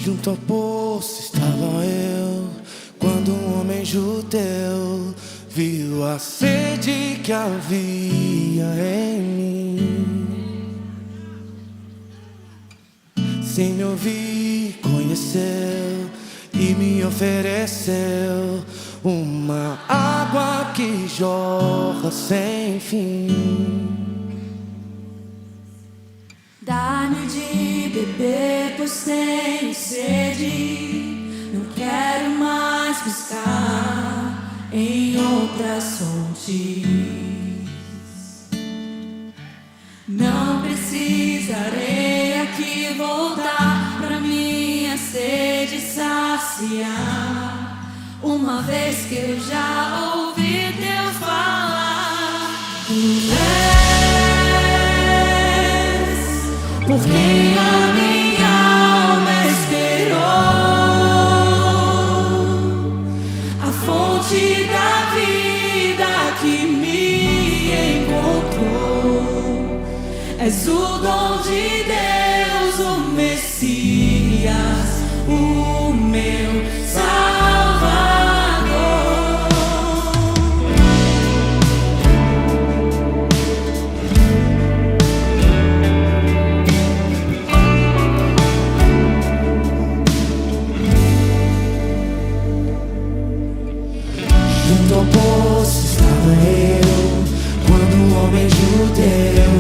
Junto ao poço estava eu, quando um homem judeu viu a sede que havia em mim. Sem me ouvir, conheceu e me ofereceu uma água que jorra sem fim. Dá-me de beber, pois tenho sede. Não quero mais buscar em outras fontes. Não precisarei aqui voltar pra minha sede saciar, uma vez que eu já ouvi Deus falar. Por quem a minha alma esperou, a fonte da vida que me encontrou. És o dom de Deus, o Messias, o meu Salvador. Junto ao poço estava eu, quando um homem judeu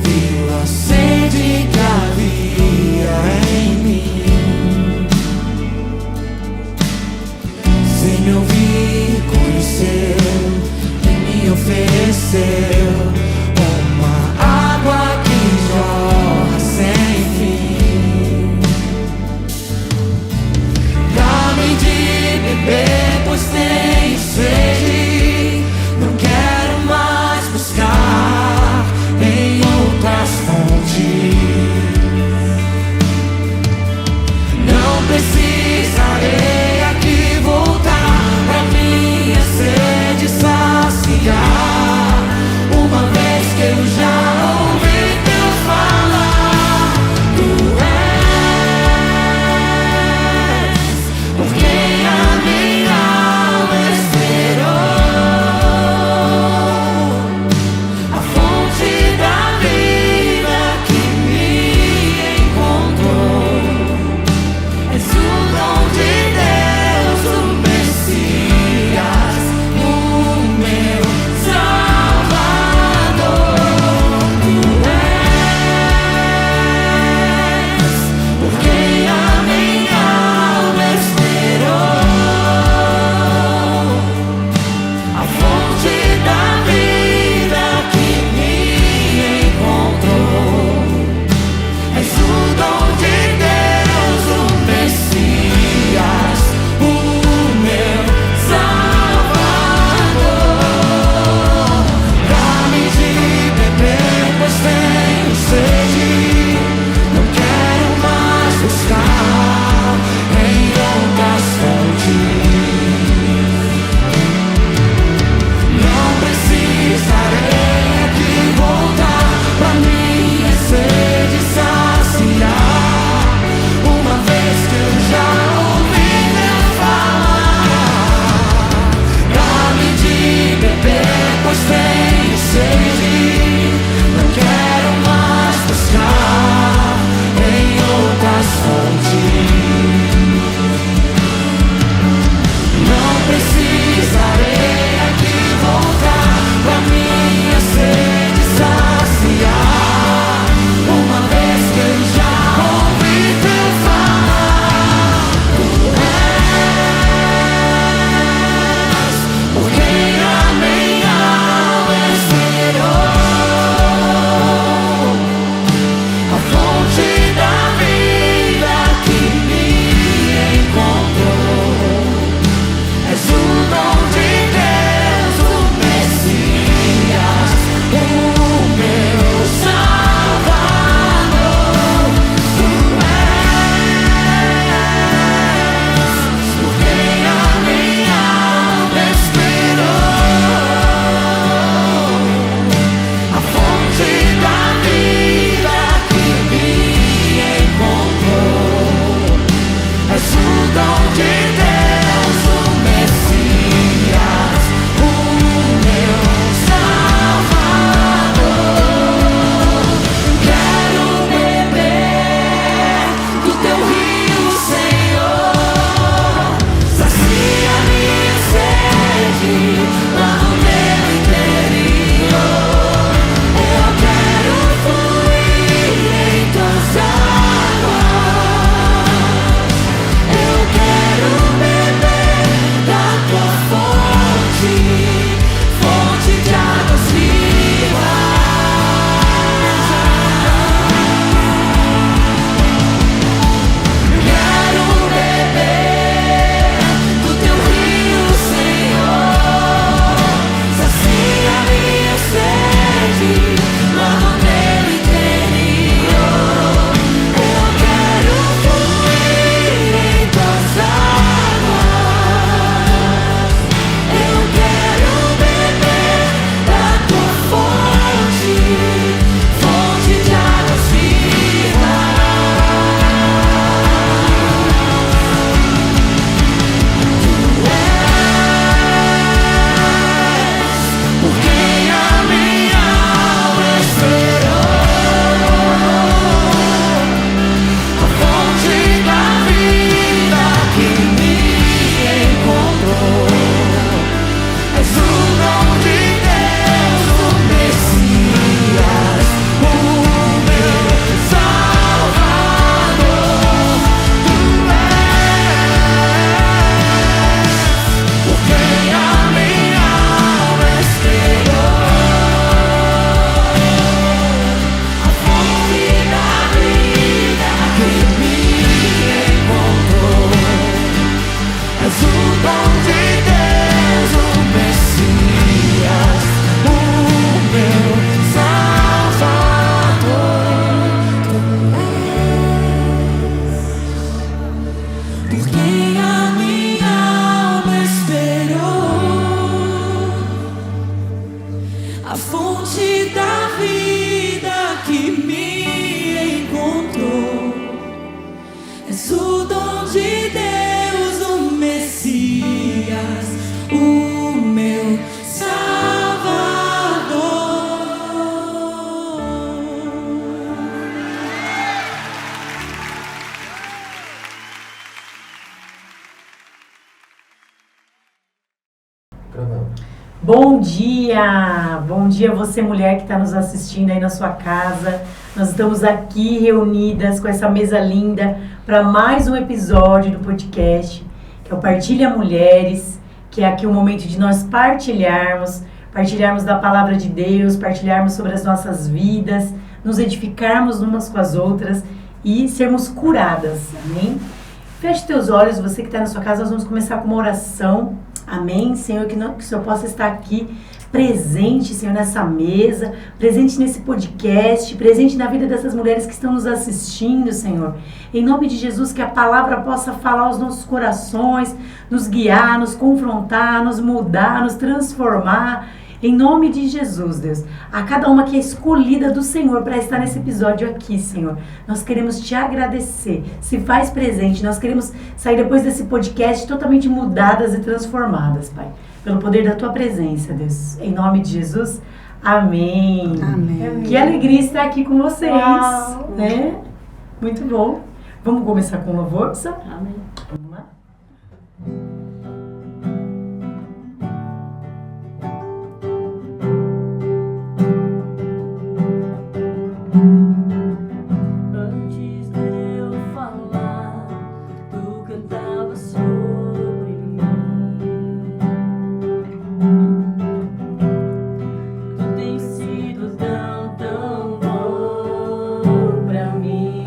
viu a sede que havia em mim. Sem me ouvir, conheceu e me ofereceu uma água que jorra sem fim. Dá-me de beber, pois tenho sede. Não quero mais buscar em outras fontes. Não precisarei aqui voltar pra minha sede saciar, uma vez És o dom de Deus, o Messias, o meu Salvador. Tu és por quem a minha alma esperou, a fonte da vida que me encontrou. És o dom de Deus, o Messias, o meu Salvador. Bom dia você mulher que está nos assistindo aí na sua casa. Nós estamos aqui reunidas com essa mesa linda para mais um episódio do podcast, que é o Partilha Mulheres, que é aqui o momento de nós partilharmos da palavra de Deus, partilharmos sobre as nossas vidas, nos edificarmos umas com as outras e sermos curadas, amém? Feche teus olhos, você que está na sua casa, nós vamos começar com uma oração. Amém, Senhor, que o Senhor possa estar aqui presente, Senhor, nessa mesa, presente nesse podcast, presente na vida dessas mulheres que estão nos assistindo, Senhor. Em nome de Jesus, que a palavra possa falar aos nossos corações, nos guiar, nos confrontar, nos mudar, nos transformar. Em nome de Jesus, Deus, a cada uma que é escolhida do Senhor para estar nesse episódio aqui, Senhor, nós queremos te agradecer. Se faz presente, nós queremos sair depois desse podcast totalmente mudadas e transformadas, Pai, pelo poder da tua presença, Deus. Em nome de Jesus, amém. Amém. Que alegria estar aqui com vocês. Uau. Né? Muito bom. Vamos começar com louvor, Sam? Amém. Vamos lá. Antes de eu falar, tu cantava sobre mim. Tu tens sido tão bom pra mim.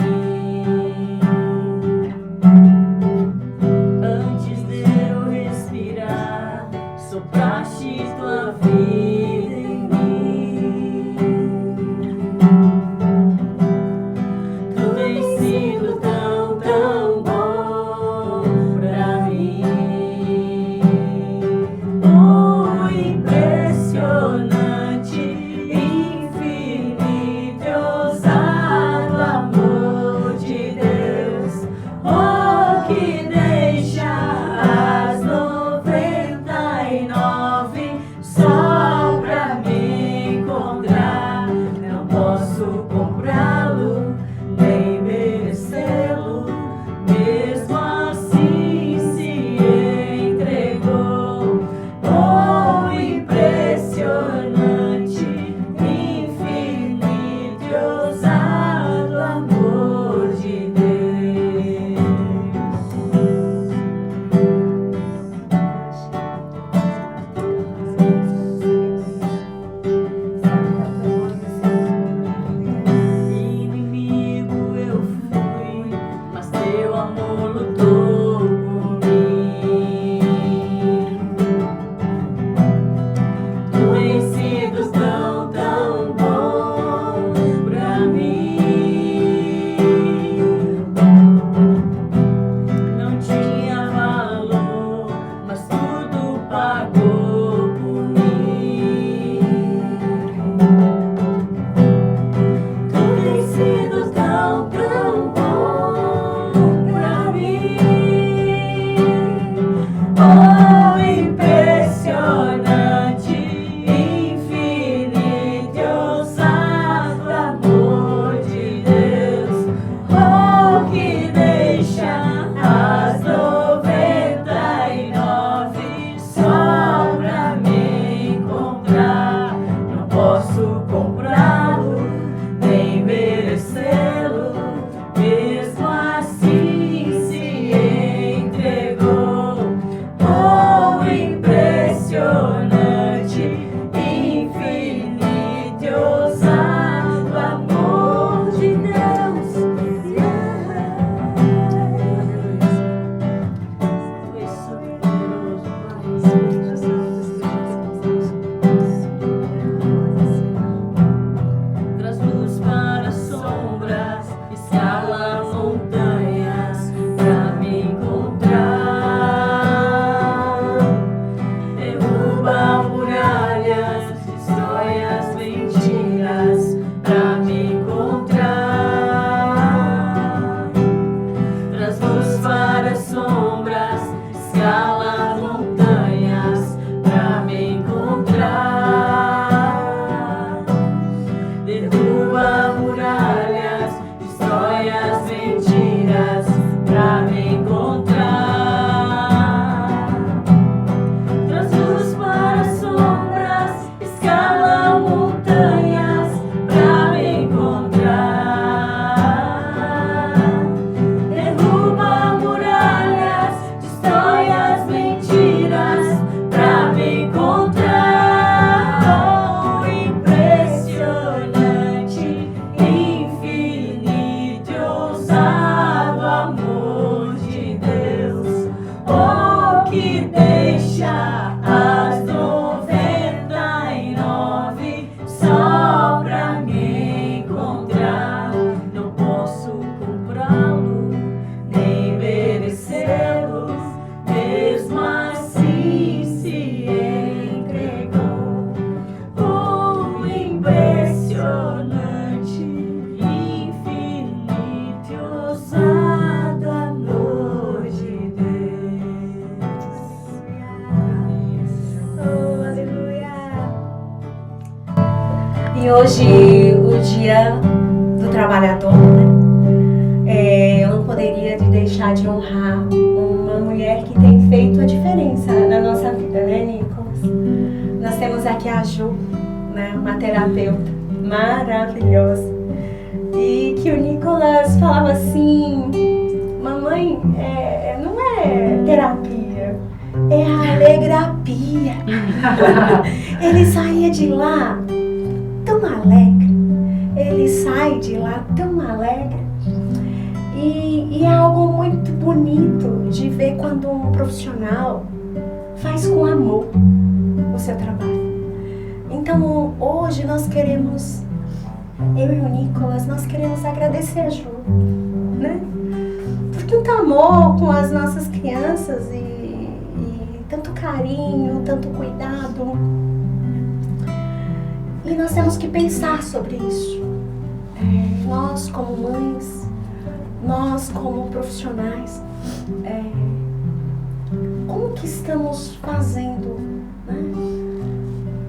Traz luz para sombras, escala montanhas pra me encontrar. Derruba muralhas, destrói as mentiras pra me encontrar. Traz luz para sombras, escala montanhas pra me encontrar. Derruba muralhas, destrói as mentiras pra me encontrar. Traz luz para sombras, escala montanhas pra me encontrar. Derruba muralhas, destrói as mentiras pra me encontrar. Oh, impressionante, infinito e ousado amor de Deus. Oh, que deixa as 99 só pra me encontrar. Não posso comprá-lo, nem merecê-lo, mesmo assim se entregou. Oh, impressionante, infinito e ousado amor de Deus. Oh, aleluia. E hoje, o dia do trabalhador, né? Eu não poderia deixar de honrar uma mulher que tem feito a diferença na nossa vida, né, Nicolas? Nós temos aqui a Ju, né, uma terapeuta maravilhosa. E que o Nicolas falava assim: mamãe, não é terapia, é alegrapia. Ele saía de lá tão alegre, ele sai de lá tão alegre. E é algo muito bonito de ver quando um profissional faz com amor o seu trabalho. Então hoje nós queremos, eu e o Nicolas, nós queremos agradecer a Ju, né? Por tanto amor com as nossas crianças e tanto carinho, tanto cuidado. E nós temos que pensar sobre isso. Nós como mães, nós como profissionais, como que estamos fazendo, né,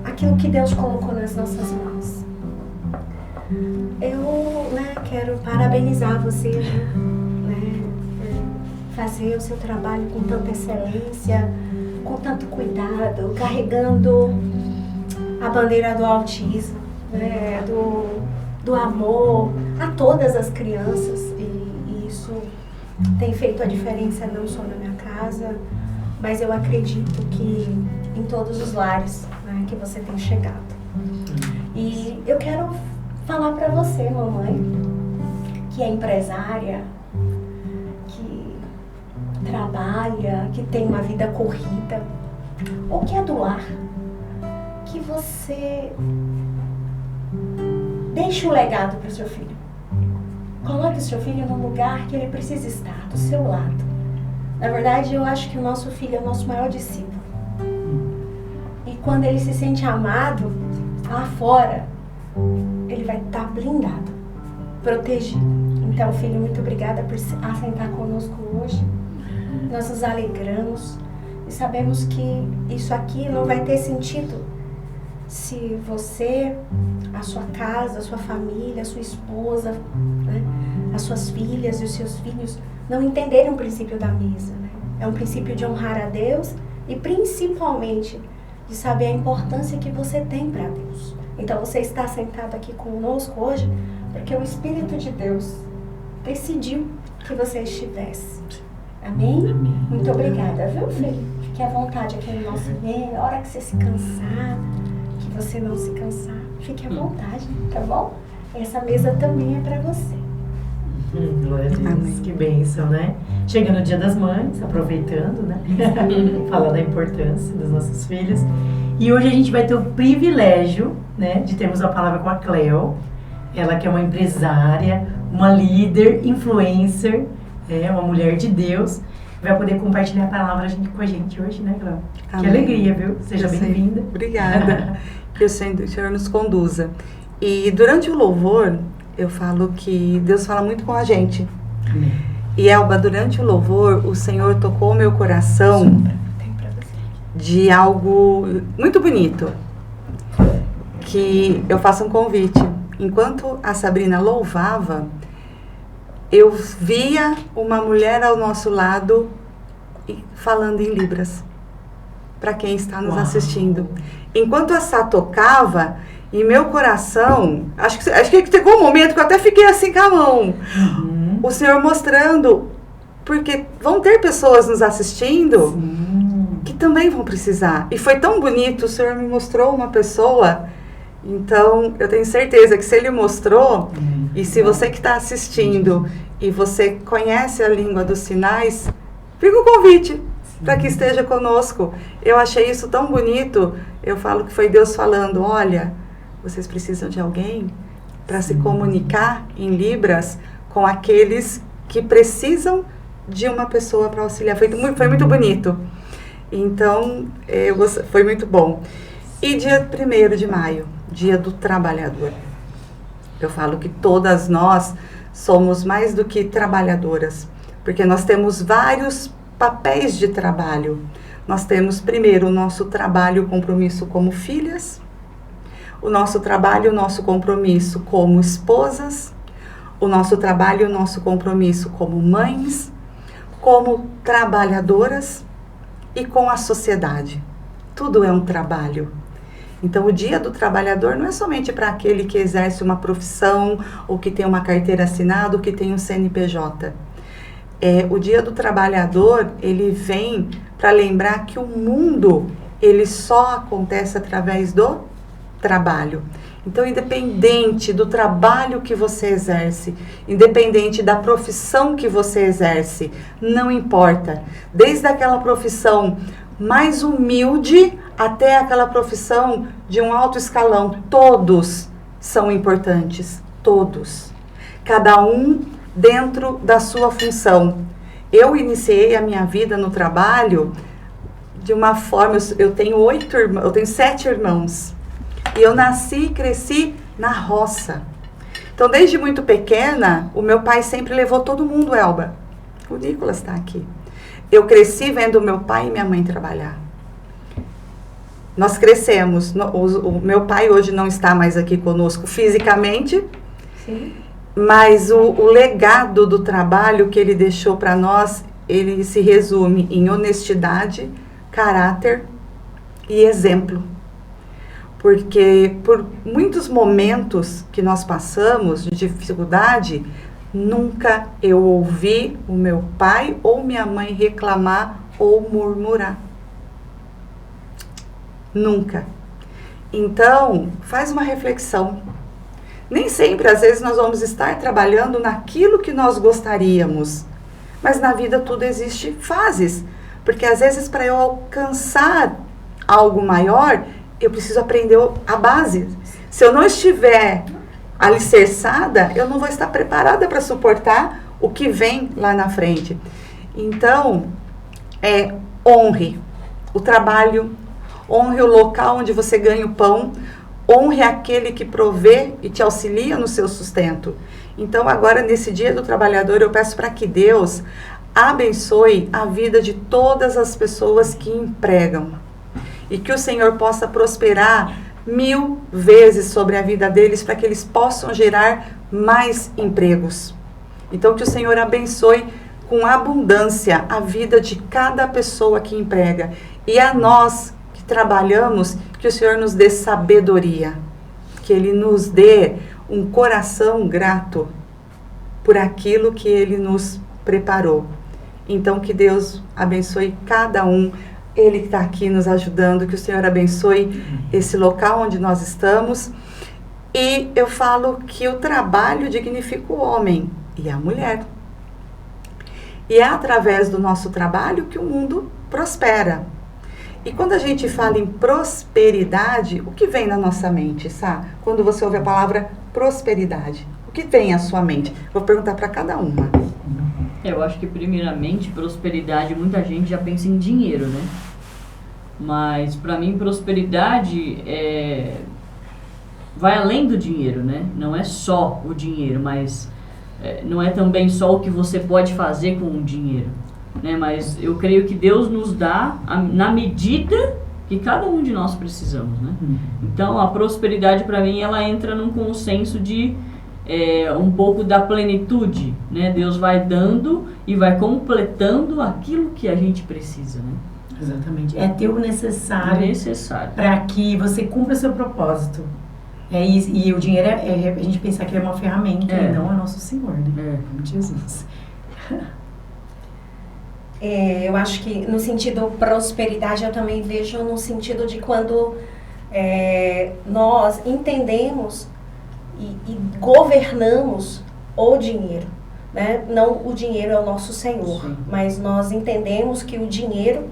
aquilo que Deus colocou nas nossas mãos? Eu, quero parabenizar você, né, fazer o seu trabalho com tanta excelência, com tanto cuidado, carregando a bandeira do autismo, né, do amor a todas as crianças, e isso tem feito a diferença não só na minha casa, mas eu acredito que em todos os lares, né, que você tem chegado. E eu quero falar para você, mamãe, que é empresária, que trabalha, que tem uma vida corrida, ou que é do lar, que você deixe um legado para o seu filho. Coloque o seu filho no lugar que ele precisa estar, do seu lado. Na verdade, eu acho que o nosso filho é o nosso maior discípulo. E quando ele se sente amado, lá fora, ele vai estar blindado, protegido. Então, filho, muito obrigada por assentar conosco hoje. Nós nos alegramos e sabemos que isso aqui não vai ter sentido se você, a sua casa, a sua família, a sua esposa, né, as suas filhas e os seus filhos não entenderem o princípio da mesa, né? É um princípio de honrar a Deus e principalmente de saber a importância que você tem para Deus. Então você está sentado aqui conosco hoje porque o Espírito de Deus decidiu que você estivesse. Amém? Muito obrigada, viu, filho? Fique à vontade aqui no nosso meio. A hora que você se cansar, que você não se cansar, fique à vontade, tá bom? Essa mesa também é para você. Glória a Deus, Amém. que bênção, né? Chegando o Dia das Mães, aproveitando, né? Falar da importância dos nossos filhos. E hoje a gente vai ter o privilégio, né, de termos a palavra com a Cleo. Ela que é uma empresária, uma líder, influencer, uma mulher de Deus. Vai poder compartilhar a palavra com a gente hoje, né, Cleo? Que Amém. alegria, viu? Seja Eu sei. bem-vinda. Obrigada. Que o Senhor nos conduza. E durante o louvor, eu falo que Deus fala muito com a gente. Amém. E Elba, durante o louvor, o Senhor tocou o meu coração de algo muito bonito. Que eu faço um convite. Enquanto a Sabrina louvava, eu via uma mulher ao nosso lado falando em Libras. Para quem está nos Uau. assistindo. Enquanto a Sá tocava, em meu coração, acho que chegou um momento que eu até fiquei assim com a mão. Uhum. O Senhor mostrando, porque vão ter pessoas nos assistindo Sim. que também vão precisar. E foi tão bonito, o Senhor me mostrou uma pessoa, então eu tenho certeza que se Ele mostrou, e se você que está assistindo e você conhece a língua dos sinais, fica o convite para que esteja conosco. Eu achei isso tão bonito, eu falo que foi Deus falando, olha, vocês precisam de alguém para se comunicar em Libras com aqueles que precisam de uma pessoa para auxiliar. Foi muito bonito. Então, foi muito bom. E dia 1º de maio, Dia do Trabalhador. Eu falo que todas nós somos mais do que trabalhadoras, porque nós temos vários papéis de trabalho. Nós temos, primeiro, o nosso trabalho, compromisso como filhas, o nosso trabalho, o nosso compromisso como esposas, o nosso trabalho, o nosso compromisso como mães, como trabalhadoras e com a sociedade. Tudo é um trabalho. Então, o Dia do Trabalhador não é somente para aquele que exerce uma profissão, ou que tem uma carteira assinada, ou que tem um CNPJ. O Dia do Trabalhador, ele vem para lembrar que o mundo, ele só acontece através do trabalho. Então, independente do trabalho que você exerce, independente da profissão que você exerce, não importa. Desde aquela profissão mais humilde até aquela profissão de um alto escalão, todos são importantes, todos. Cada um dentro da sua função. Eu iniciei a minha vida no trabalho de uma forma, eu tenho 7 irmãos. E eu nasci e cresci na roça. Então, desde muito pequena, o meu pai sempre levou todo mundo, Elba. O Nicolas está aqui. Eu cresci vendo meu pai e minha mãe trabalhar. Nós crescemos. O meu pai hoje não está mais aqui conosco fisicamente. Sim. Mas o legado do trabalho que ele deixou para nós, ele se resume em honestidade, caráter e exemplo. Porque por muitos momentos que nós passamos de dificuldade, nunca eu ouvi o meu pai ou minha mãe reclamar ou murmurar. Nunca. Então, faz uma reflexão. Nem sempre, às vezes, nós vamos estar trabalhando naquilo que nós gostaríamos. Mas na vida tudo existe fases. Porque às vezes, para eu alcançar algo maior, eu preciso aprender a base. Se eu não estiver alicerçada, eu não vou estar preparada para suportar o que vem lá na frente. Então, honre o trabalho, honre o local onde você ganha o pão, honre aquele que provê e te auxilia no seu sustento. Então, agora, nesse Dia do Trabalhador, eu peço para que Deus abençoe a vida de todas as pessoas que empregam. E que o Senhor possa prosperar 1000 vezes sobre a vida deles, para que eles possam gerar mais empregos. Então, que o Senhor abençoe com abundância a vida de cada pessoa que emprega. E a nós que trabalhamos, que o Senhor nos dê sabedoria. Que Ele nos dê um coração grato por aquilo que Ele nos preparou. Então, que Deus abençoe cada um. Ele que está aqui nos ajudando, que o Senhor abençoe esse local onde nós estamos. E eu falo que o trabalho dignifica o homem. e a mulher. E é através do nosso trabalho que o mundo prospera. E quando a gente fala em prosperidade, o que vem na nossa mente, Sá? Quando você ouve a palavra prosperidade, o que vem à sua mente? Vou perguntar para cada uma. Eu acho que primeiramente prosperidade, muita gente já pensa em dinheiro, né? Mas para mim prosperidade vai além do dinheiro, né? Não é só o dinheiro, mas não é também só o que você pode fazer com o dinheiro, né? Mas eu creio que Deus nos dá na medida que cada um de nós precisamos, né? Então a prosperidade para mim ela entra num consenso de um pouco da plenitude, né? Deus vai dando e vai completando aquilo que a gente precisa, né? Exatamente. É ter o necessário Necessário. para que você cumpra seu propósito. E o dinheiro a gente pensar que ele é uma ferramenta e não é nosso Senhor, né? Jesus. Eu acho que no sentido prosperidade eu também vejo no sentido de quando nós entendemos e governamos o dinheiro, né? Não o dinheiro é o nosso Senhor, mas nós entendemos que o dinheiro,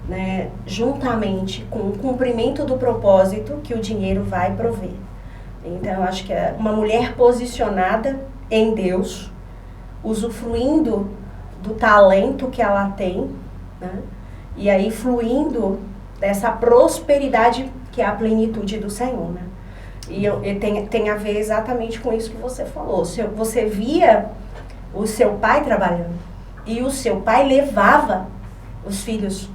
né, juntamente com o cumprimento do propósito que o dinheiro vai prover. Então eu acho que uma mulher posicionada em Deus, usufruindo do talento que ela tem, né, e aí fluindo dessa prosperidade que é a plenitude do Senhor, né? E tem a ver exatamente com isso que você falou. Você via o seu pai trabalhando e o seu pai levava os filhos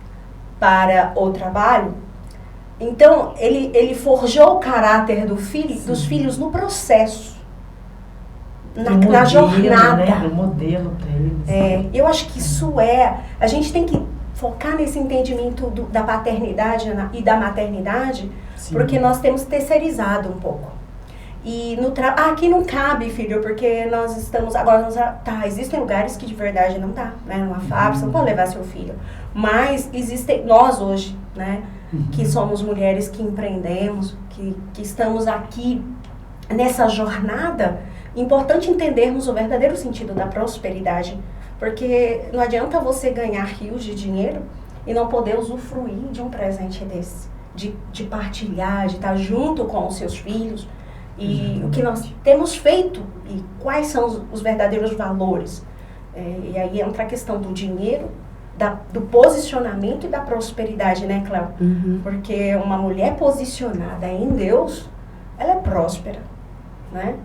para o trabalho, então ele forjou o caráter dos filhos no processo, na jornada. Né? Um modelo para eles. Eu acho que isso a gente tem que focar nesse entendimento da paternidade e da maternidade, sim, porque nós temos terceirizado um pouco. E aqui não cabe, filho, porque nós estamos agora, existem lugares que de verdade não dá, né? Numa fábrica, você não pode levar seu filho. Mas existem, nós hoje, né, que somos mulheres que empreendemos, que estamos aqui nessa jornada, importante entendermos o verdadeiro sentido da prosperidade, porque não adianta você ganhar rios de dinheiro e não poder usufruir de um presente desse, de partilhar, de estar junto com os seus filhos, e o que nós temos feito e quais são os verdadeiros valores. E aí entra a questão do dinheiro, do posicionamento e da prosperidade, né, Cléo? Porque uma mulher posicionada em Deus, ela é próspera, né?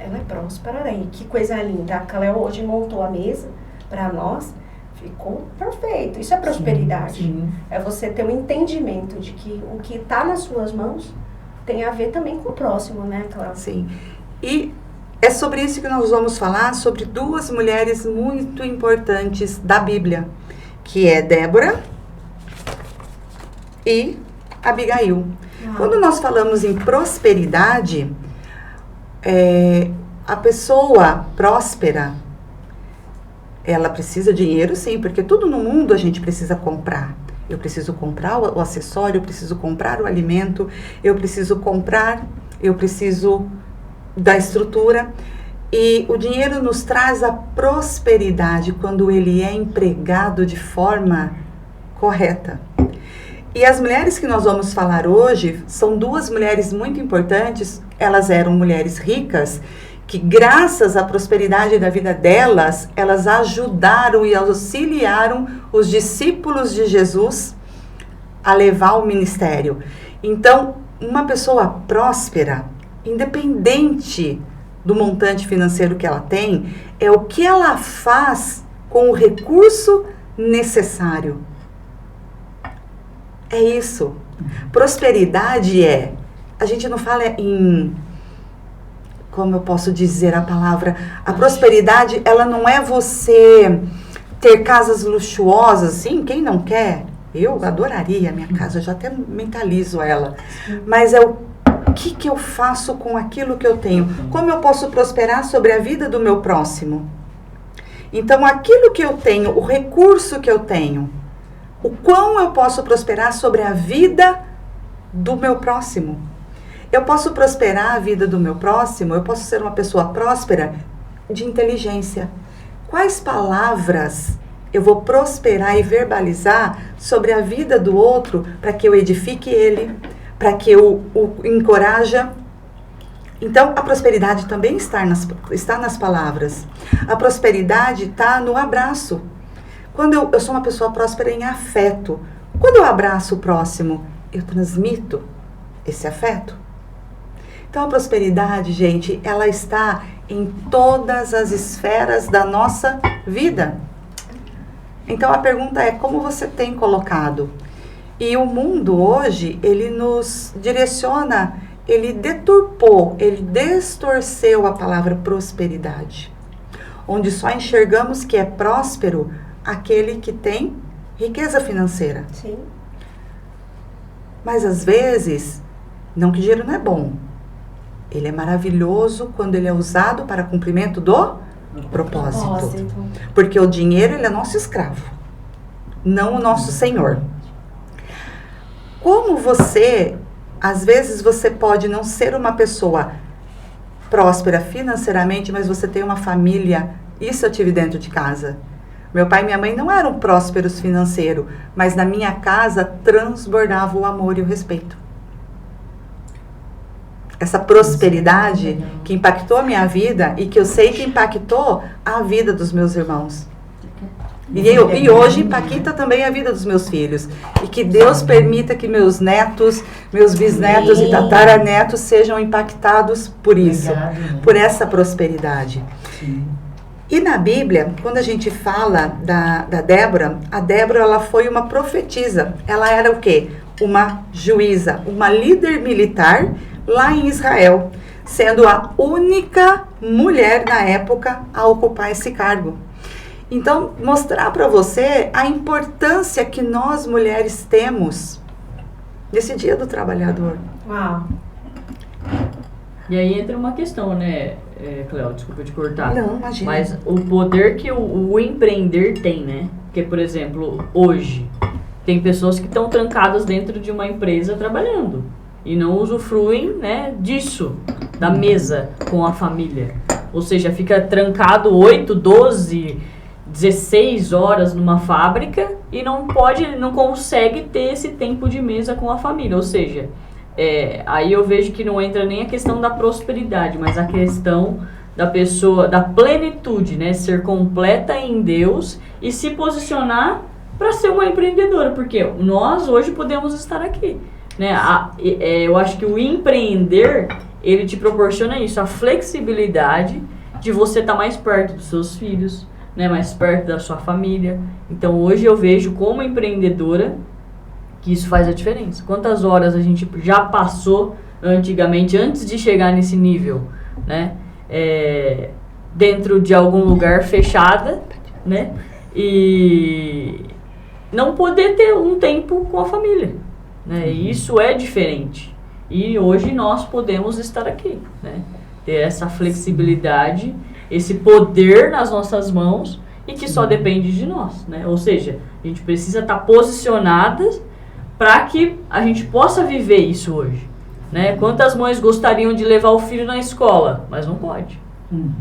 Ela é próspera, e que coisa linda. A Cléo hoje montou a mesa para nós, ficou perfeito. Isso é prosperidade. Sim. É você ter um entendimento de que o que está nas suas mãos tem a ver também com o próximo, né, Cléo? Sim. E é sobre isso que nós vamos falar, sobre duas mulheres muito importantes da Bíblia, que é Débora e Abigail. Quando nós falamos em prosperidade, a pessoa próspera, ela precisa de dinheiro, sim, porque tudo no mundo a gente precisa comprar. Eu preciso comprar o acessório, eu preciso comprar o alimento, eu preciso da estrutura. E o dinheiro nos traz a prosperidade quando ele é empregado de forma correta. E as mulheres que nós vamos falar hoje são duas mulheres muito importantes. Elas eram mulheres ricas que, graças à prosperidade da vida delas, elas ajudaram e auxiliaram os discípulos de Jesus a levar o ministério. Então, uma pessoa próspera, independente do montante financeiro que ela tem, é o que ela faz com o recurso necessário. É isso. Prosperidade a gente não fala em, como eu posso dizer a palavra, a prosperidade, ela não é você ter casas luxuosas, sim, quem não quer? Eu adoraria a minha casa, eu já até mentalizo ela. Mas é o que eu faço com aquilo que eu tenho? Como eu posso prosperar sobre a vida do meu próximo? Então, aquilo que eu tenho, o recurso que eu tenho, o quão eu posso prosperar sobre a vida do meu próximo? Eu posso prosperar a vida do meu próximo, eu posso ser uma pessoa próspera de inteligência. Quais palavras eu vou prosperar e verbalizar sobre a vida do outro para que eu edifique ele, para que eu o encoraje? Então, a prosperidade também está nas palavras. A prosperidade está no abraço. Quando eu sou uma pessoa próspera em afeto, quando eu abraço o próximo, eu transmito esse afeto. Então, a prosperidade, gente, ela está em todas as esferas da nossa vida. Então, a pergunta é, como você tem colocado? E o mundo hoje, ele nos direciona, ele deturpou, ele distorceu a palavra prosperidade. Onde só enxergamos que é próspero aquele que tem riqueza financeira. Sim. Mas, às vezes, não que dinheiro não é bom. Ele é maravilhoso quando ele é usado para cumprimento do propósito. Porque o dinheiro, ele é nosso escravo, não o nosso senhor. Como você, às vezes você pode não ser uma pessoa próspera financeiramente, mas você tem uma família, isso eu tive dentro de casa. Meu pai e minha mãe não eram prósperos financeiro, mas na minha casa transbordava o amor e o respeito. Essa prosperidade que impactou a minha vida e que eu sei que impactou a vida dos meus irmãos. E hoje impacta também a vida dos meus filhos. E que Deus permita que meus netos, meus bisnetos e tataranetos sejam impactados por isso, por essa prosperidade. E na Bíblia, quando a gente fala da Débora, a Débora, ela foi uma profetisa. Ela era o quê? Uma juíza, uma líder militar lá em Israel, sendo a única mulher na época a ocupar esse cargo. Então, mostrar para você a importância que nós mulheres temos nesse Dia do Trabalhador. Uau. E aí entra uma questão, né, Cléo, desculpa te cortar. Não, imagina. Mas o poder que o empreender tem, né? Porque, por exemplo, hoje, tem pessoas que estão trancadas dentro de uma empresa trabalhando e não usufruem, né, disso, da mesa com a família. Ou seja, fica trancado 8, 12, 16 horas numa fábrica e não consegue ter esse tempo de mesa com a família. Ou seja, aí eu vejo que não entra nem a questão da prosperidade, mas a questão da pessoa, da plenitude, né, ser completa em Deus e se posicionar para ser uma empreendedora, porque nós hoje podemos estar aqui. Né? Eu acho que o empreender, ele te proporciona isso, a flexibilidade de você estar mais perto dos seus filhos, né? Mais perto da sua família. Então hoje eu vejo como empreendedora que isso faz a diferença. Quantas horas a gente já passou antigamente, antes de chegar nesse nível, né? Dentro de algum lugar fechada, né? E não poder ter um tempo com a família. Né? Isso é diferente. E hoje nós podemos estar aqui, né? Ter essa flexibilidade, esse poder nas nossas mãos e que só depende de nós, né? Ou seja, a gente precisa estar posicionadas para que a gente possa viver isso hoje, né? Quantas mães gostariam de levar o filho na escola, mas não pode,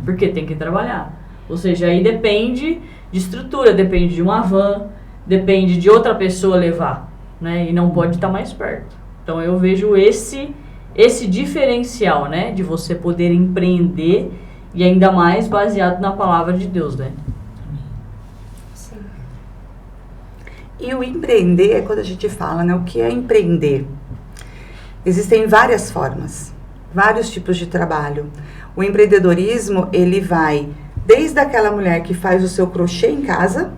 porque tem que trabalhar. Ou seja, aí depende de estrutura, depende de uma van, depende de outra pessoa levar, né? E não pode estar mais perto. Então eu vejo esse diferencial, né? De você poder empreender e ainda mais baseado na palavra de Deus, né? Sim. E o empreender, quando a gente fala, né? O que é empreender? Existem várias formas, vários tipos de trabalho. O empreendedorismo, ele vai desde aquela mulher que faz o seu crochê em casa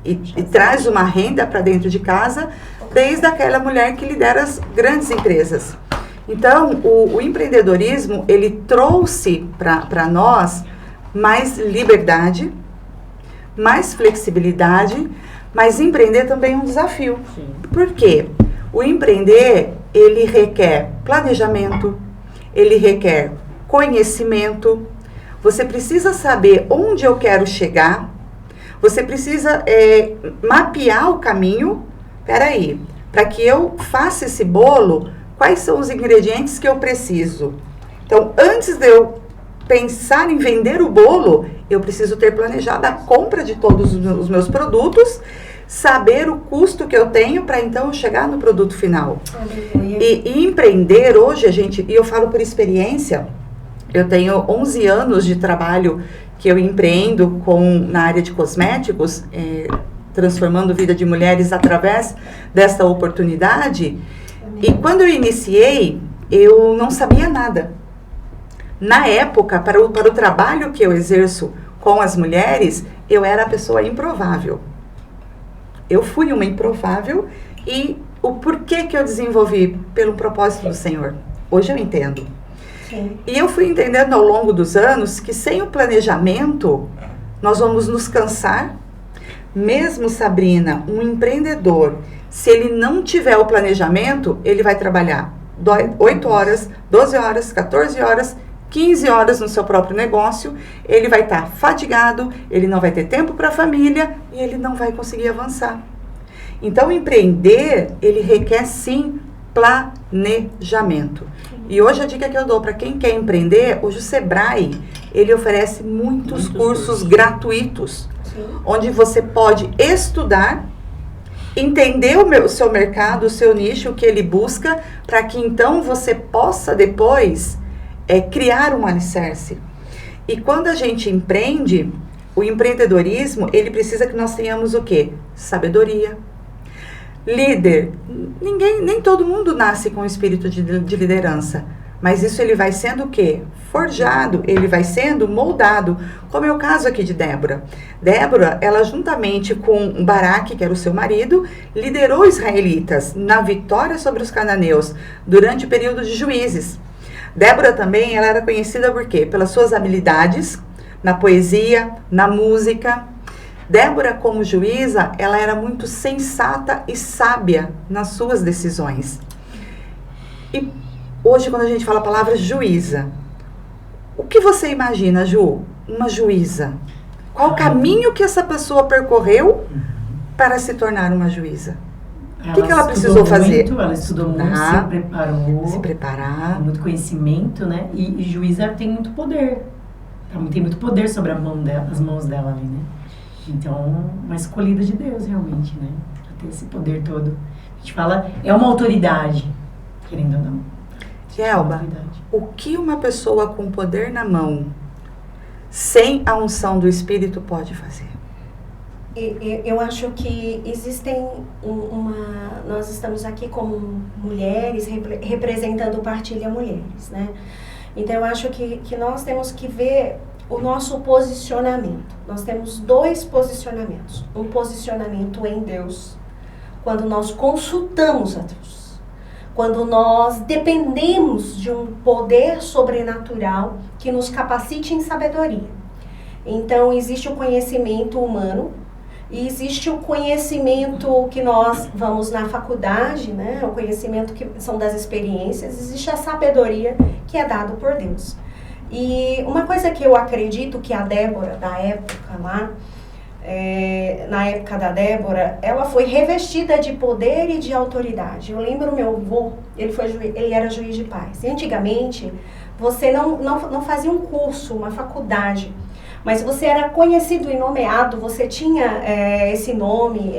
e traz uma renda para dentro de casa, desde aquela mulher que lidera as grandes empresas. Então, o empreendedorismo, ele trouxe para nós mais liberdade, mais flexibilidade, mas empreender também é um desafio. Sim. Por quê? O empreender, ele requer planejamento, ele requer conhecimento, você precisa saber onde eu quero chegar, você precisa mapear o caminho. Peraí, para que eu faça esse bolo, quais são os ingredientes que eu preciso? Então, antes de eu pensar em vender o bolo, eu preciso ter planejado a compra de todos os meus produtos, saber o custo que eu tenho para então chegar no produto final. E empreender hoje, e eu falo por experiência, eu tenho 11 anos de trabalho que eu empreendo na área de cosméticos, transformando a vida de mulheres através dessa oportunidade. E quando eu iniciei, eu não sabia nada. Na época, para o trabalho que eu exerço com as mulheres, eu era a pessoa improvável. Eu fui uma improvável e o porquê que eu desenvolvi pelo propósito do Senhor. Hoje eu entendo. Sim. E eu fui entendendo ao longo dos anos que sem o planejamento, nós vamos nos cansar. Mesmo, Sabrina, um empreendedor, se ele não tiver o planejamento, ele vai trabalhar 8 horas, 12 horas, 14 horas, 15 horas no seu próprio negócio, ele vai estar fadigado, ele não vai ter tempo para a família e ele não vai conseguir avançar. Então, empreender, ele requer sim planejamento. E hoje a dica que eu dou para quem quer empreender, hoje o Sebrae, ele oferece muitos cursos gratuitos, onde você pode estudar, entender o seu mercado, o seu nicho, o que ele busca, para que então você possa depois criar um alicerce. E quando a gente empreende, o empreendedorismo, ele precisa que nós tenhamos o quê? Sabedoria. Líder. Nem todo mundo nasce com o espírito de liderança. Mas isso ele vai sendo o quê? Forjado, ele vai sendo moldado. Como é o caso aqui de Débora. Débora, ela juntamente com Baraque, que era o seu marido, liderou os israelitas na vitória sobre os cananeus durante o período de Juízes. Débora também, ela era conhecida por quê? Pelas suas habilidades na poesia, na música. Débora, como juíza, ela era muito sensata e sábia nas suas decisões. E hoje, quando a gente fala a palavra juíza, o que você imagina, Ju? Uma juíza. Qual o caminho que essa pessoa percorreu para se tornar uma juíza? O que ela precisou fazer? Ela estudou muito, se preparou. Se preparar. Muito conhecimento, né? E juíza tem muito poder. Tem muito poder sobre as mãos dela ali, né? Então, uma escolhida de Deus, realmente, né? Pra ter esse poder todo. A gente fala, é uma autoridade, querendo ou não. Gelba, o que uma pessoa com poder na mão, sem a unção do Espírito, pode fazer? Eu acho que existem nós estamos aqui como mulheres, representando o Partilha Mulheres, né? Então eu acho que nós temos que ver o nosso posicionamento. Nós temos 2 posicionamentos. Um posicionamento em Deus, quando nós consultamos a Deus. Quando nós dependemos de um poder sobrenatural que nos capacite em sabedoria. Então existe o conhecimento humano, e existe o conhecimento que nós vamos na faculdade, né? O conhecimento que são das experiências. Existe a sabedoria que é dado por Deus. E uma coisa que eu acredito que a Débora, da época lá, na época da Débora, ela foi revestida de poder e de autoridade. Eu lembro meu avô, ele era juiz de paz. E antigamente, você não fazia um curso, uma faculdade, mas você era conhecido e nomeado, você tinha esse nome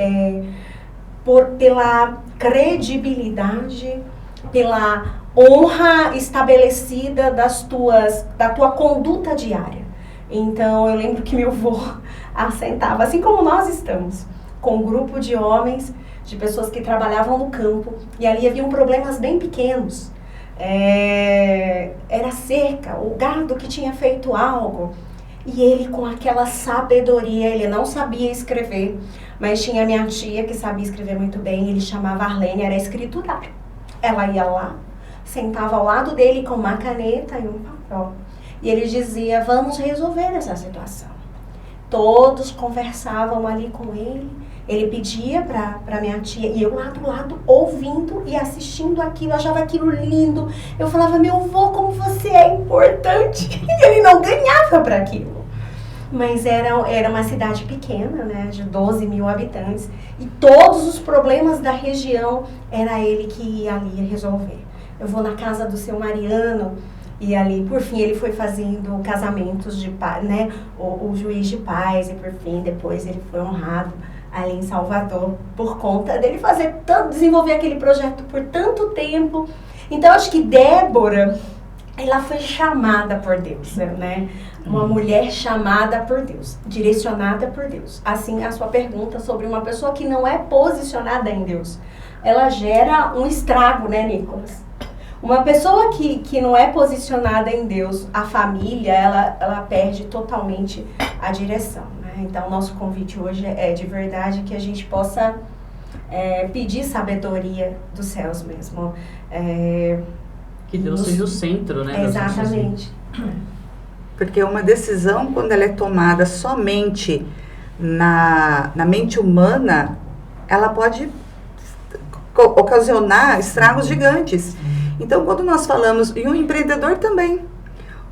pela credibilidade, pela honra estabelecida da tua conduta diária. Então, eu lembro que meu avô assentava, assim como nós estamos, com um grupo de homens, de pessoas que trabalhavam no campo, e ali haviam problemas bem pequenos. Era cerca, o gado que tinha feito algo. E ele, com aquela sabedoria, ele não sabia escrever, mas tinha minha tia que sabia escrever muito bem, ele chamava Arlene, era escriturário. Ela ia lá, sentava ao lado dele com uma caneta e um papel. E ele dizia, vamos resolver essa situação. Todos conversavam ali com ele, ele pedia para minha tia, e eu lá do lado ouvindo e assistindo aquilo, eu achava aquilo lindo. Eu falava, meu avô, como você é importante. E ele não ganhava para aquilo. Mas era uma cidade pequena, né, de 12 mil habitantes, e todos os problemas da região era ele que ia ali resolver. Eu vou na casa do seu Mariano, E ali, por fim, ele foi fazendo casamentos de paz, né? O juiz de paz, e por fim, depois ele foi honrado ali em Salvador por conta dele desenvolver aquele projeto por tanto tempo. Então, acho que Débora, ela foi chamada por Deus, né? Uma mulher chamada por Deus, direcionada por Deus. Assim, a sua pergunta sobre uma pessoa que não é posicionada em Deus, ela gera um estrago, né, Nicolas? Uma pessoa que não é posicionada em Deus, a família, ela perde totalmente a direção, né? Então, nosso convite hoje é de verdade que a gente possa pedir sabedoria dos céus mesmo. Que Deus seja o centro, né? Exatamente. Porque uma decisão, quando ela é tomada somente na mente humana, ela pode ocasionar estragos gigantes. Então, quando nós falamos, e um empreendedor também,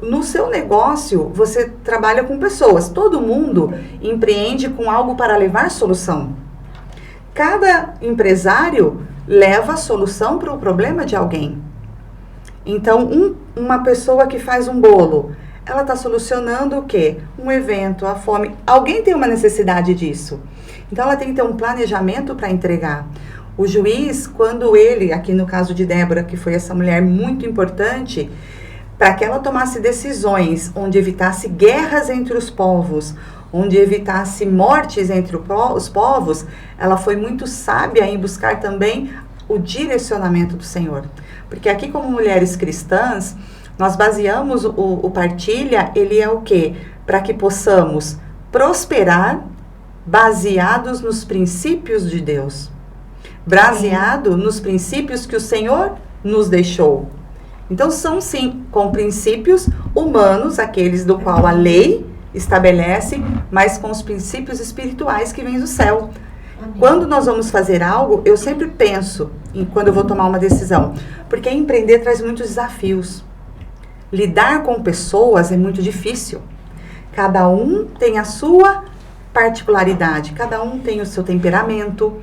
no seu negócio, você trabalha com pessoas. Todo mundo empreende com algo para levar solução. Cada empresário leva a solução para o problema de alguém. Então, uma pessoa que faz um bolo, ela está solucionando o quê? Um evento, a fome. Alguém tem uma necessidade disso. Então, ela tem que ter um planejamento para entregar. O juiz, quando ele, aqui no caso de Débora, que foi essa mulher muito importante, para que ela tomasse decisões onde evitasse guerras entre os povos, onde evitasse mortes entre os povos, ela foi muito sábia em buscar também o direcionamento do Senhor. Porque aqui, como mulheres cristãs, nós baseamos o partilha, ele é o quê? Para que possamos prosperar baseados nos princípios de Deus. Baseado nos princípios que o Senhor nos deixou. Então, são sim, com princípios humanos, aqueles do qual a lei estabelece, mas com os princípios espirituais que vêm do céu. Amém. Quando nós vamos fazer algo, eu sempre penso quando eu vou tomar uma decisão, porque empreender traz muitos desafios. Lidar com pessoas é muito difícil. Cada um tem a sua particularidade, cada um tem o seu temperamento,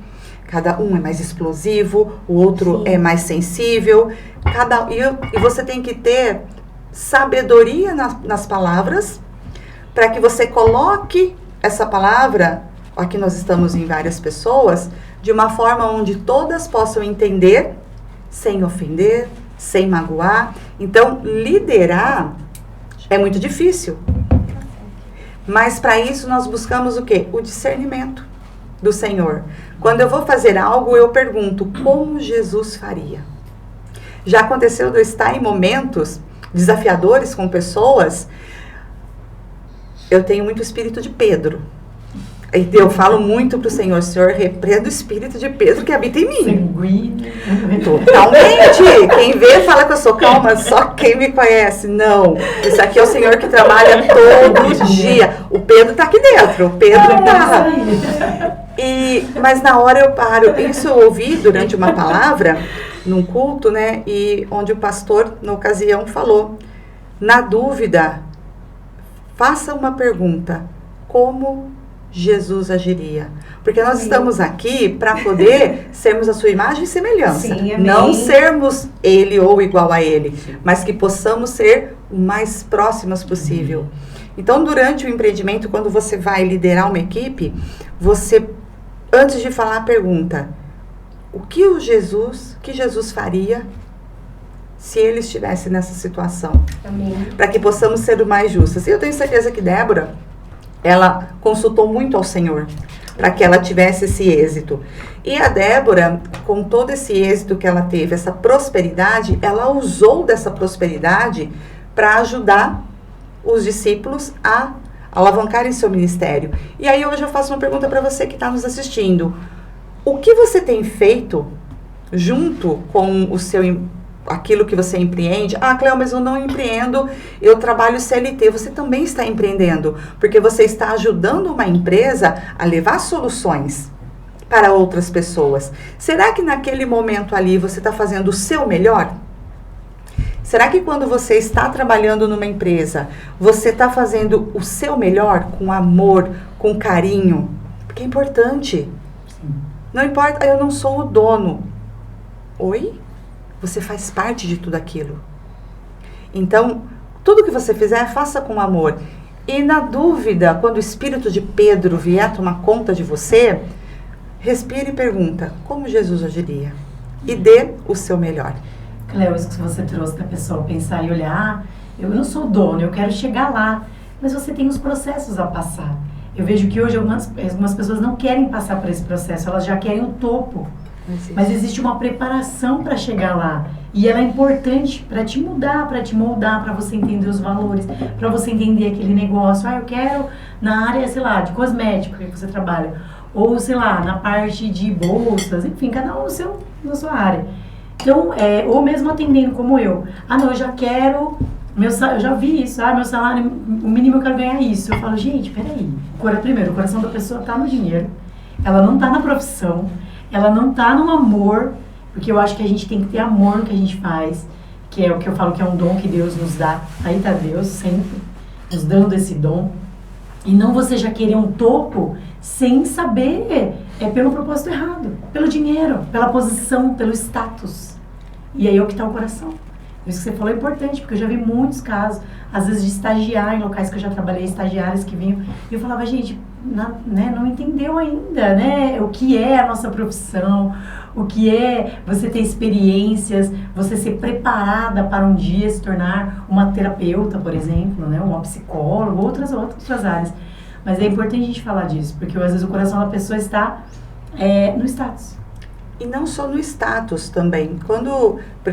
cada um é mais explosivo, o outro é mais sensível. E você tem que ter sabedoria nas palavras, para que você coloque essa palavra, aqui nós estamos em várias pessoas, de uma forma onde todas possam entender, sem ofender, sem magoar. Então, liderar é muito difícil. Mas para isso nós buscamos o quê? O discernimento do Senhor. Quando eu vou fazer algo, eu pergunto, como Jesus faria? Já aconteceu de eu estar em momentos desafiadores com pessoas. Eu tenho muito espírito de Pedro. E eu falo muito para o Senhor, repreenda o espírito de Pedro que habita em mim. Sanguíneo. Totalmente. Quem vê fala que eu sou calma, só quem me conhece. Não. Esse aqui é o Senhor que trabalha todo dia. O Pedro está aqui dentro. O Pedro está. Mas na hora eu paro. Isso eu ouvi durante uma palavra, num culto, né? E onde o pastor, na ocasião, falou, na dúvida, faça uma pergunta. Como Jesus agiria? Porque nós estamos aqui para poder sermos a sua imagem e semelhança. Sim, não sermos ele ou igual a ele, mas que possamos ser o mais próximos possível. Então, durante o empreendimento, quando você vai liderar uma equipe, você, antes de falar, pergunta, o que Jesus faria se ele estivesse nessa situação? Para que possamos ser o mais justos. E eu tenho certeza que Débora, ela consultou muito ao Senhor para que ela tivesse esse êxito. E a Débora, com todo esse êxito que ela teve, essa prosperidade, ela usou dessa prosperidade para ajudar os discípulos a alavancarem seu ministério. E aí hoje eu faço uma pergunta para você que está nos assistindo. O que você tem feito junto com aquilo que você empreende? Ah, Cleo, mas eu não empreendo, eu trabalho CLT. Você também está empreendendo, porque você está ajudando uma empresa a levar soluções para outras pessoas. Será que naquele momento ali você está fazendo o seu melhor? Será que quando você está trabalhando numa empresa, você está fazendo o seu melhor com amor, com carinho? Porque é importante. Não importa, eu não sou o dono. Oi? Você faz parte de tudo aquilo. Então, tudo que você fizer, faça com amor. E na dúvida, quando o espírito de Pedro vier tomar conta de você, respire e pergunta, como Jesus agiria? E dê o seu melhor. Cleo, isso que você trouxe da pessoa pensar e olhar, eu não sou dono, eu quero chegar lá, mas você tem os processos a passar. Eu vejo que hoje algumas pessoas não querem passar por esse processo, elas já querem o topo. Mas existe uma preparação para chegar lá. E ela é importante para te mudar, para te moldar, para você entender os valores, para você entender aquele negócio. Eu quero na área, sei lá, de cosmético que você trabalha. Ou, sei lá, na parte de bolsas, enfim, cada um na sua área. Então, ou mesmo atendendo como eu. Não, eu já quero, eu já vi isso, meu salário, o mínimo eu quero ganhar isso. Eu falo, gente, peraí. Primeiro, o coração da pessoa tá no dinheiro, ela não tá na profissão, ela não tá no amor, porque eu acho que a gente tem que ter amor no que a gente faz, que é o que eu falo que é um dom que Deus nos dá. Aí tá Deus sempre nos dando esse dom. E não você já querer um topo sem saber, pelo propósito errado, pelo dinheiro, pela posição, pelo status. E aí é o que tá o coração. Isso que você falou é importante, porque eu já vi muitos casos, às vezes de estagiar em locais que eu já trabalhei, estagiários que vinham, e eu falava, gente, não entendeu ainda, né, o que é a nossa profissão, o que é você ter experiências, você ser preparada para um dia se tornar uma terapeuta, por exemplo, né, uma psicóloga, outras áreas. Mas é importante a gente falar disso, porque às vezes o coração da pessoa está no status. E não só no status também.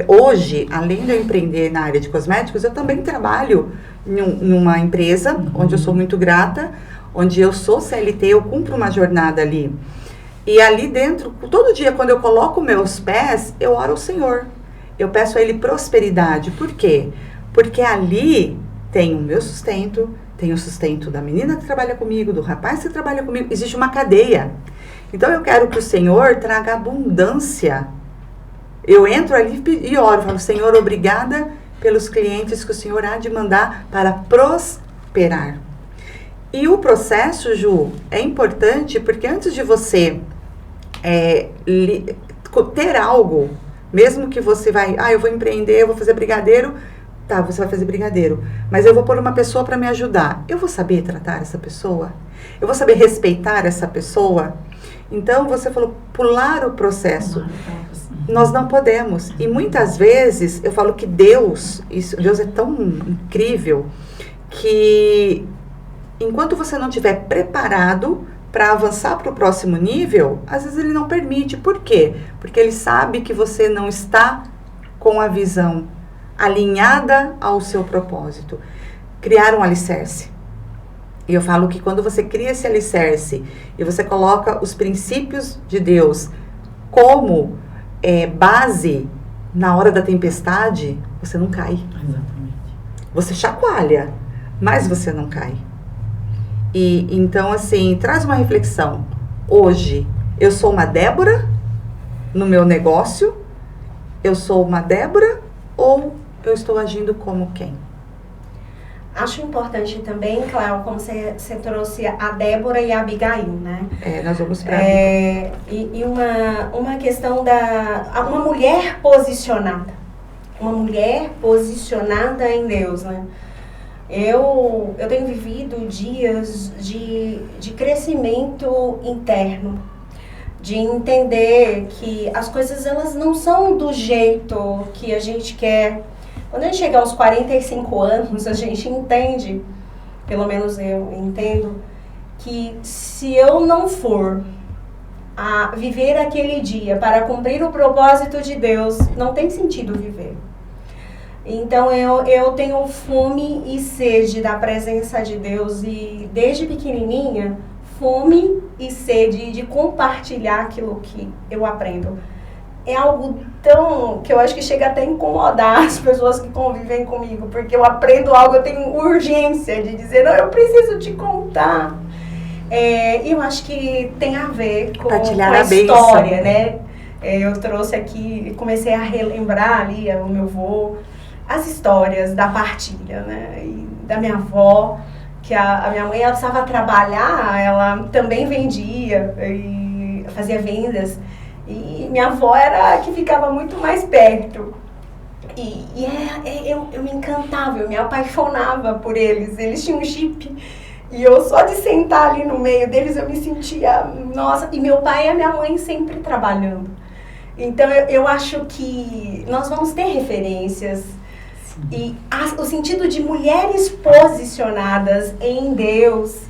Hoje, além de eu empreender na área de cosméticos, eu também trabalho numa empresa, onde eu sou muito grata, onde eu sou CLT, eu cumpro uma jornada ali. E ali dentro, todo dia, quando eu coloco meus pés, eu oro ao Senhor. Eu peço a Ele prosperidade. Por quê? Porque ali tem o meu sustento, tem o sustento da menina que trabalha comigo, do rapaz que trabalha comigo. Existe uma cadeia. Então, eu quero que o Senhor traga abundância. Eu entro ali e oro, falo, Senhor, obrigada pelos clientes que o Senhor há de mandar para prosperar. E o processo, Ju, é importante porque antes de você ter algo, mesmo que você eu vou empreender, eu vou fazer brigadeiro, tá, você vai fazer brigadeiro, mas eu vou pôr uma pessoa para me ajudar. Eu vou saber tratar essa pessoa? Eu vou saber respeitar essa pessoa? Então, você falou, pular o processo. Nós não podemos. E muitas vezes, eu falo que Deus é tão incrível, que enquanto você não estiver preparado para avançar para o próximo nível, às vezes Ele não permite. Por quê? Porque Ele sabe que você não está com a visão alinhada ao seu propósito. Criar um alicerce. E eu falo que quando você cria esse alicerce e você coloca os princípios de Deus como base na hora da tempestade, você não cai. Exatamente. Você chacoalha, mas você não cai. E então, assim, traz uma reflexão. Hoje, eu sou uma Débora no meu negócio? Eu sou uma Débora ou eu estou agindo como quem? Acho importante também, Cléo, como você trouxe a Débora e a Abigail, né? Nós vamos para e uma questão uma mulher posicionada. Uma mulher posicionada em Deus, né? Eu tenho vivido dias de crescimento interno, de entender que as coisas elas não são do jeito que a gente quer. Quando a gente chega aos 45 anos, a gente entende, pelo menos eu entendo, que se eu não for a viver aquele dia para cumprir o propósito de Deus, não tem sentido viver. Então eu tenho fome e sede da presença de Deus e desde pequenininha, fome e sede de compartilhar aquilo que eu aprendo. É algo tão que eu acho que chega até a incomodar as pessoas que convivem comigo, porque eu aprendo algo, eu tenho urgência de dizer, não, eu preciso te contar. E eu acho que tem a ver com a história, né? Eu trouxe aqui, comecei a relembrar ali o meu avô, as histórias da partilha, né? E da minha avó, que a minha mãe ela precisava trabalhar, ela também vendia e fazia vendas. E minha avó era a que ficava muito mais perto. Eu me encantava, eu me apaixonava por eles. Eles tinham um Jeep. E eu só de sentar ali no meio deles, eu me sentia, nossa, e meu pai e a minha mãe sempre trabalhando. Então eu acho que nós vamos ter referências. E o sentido de mulheres posicionadas em Deus,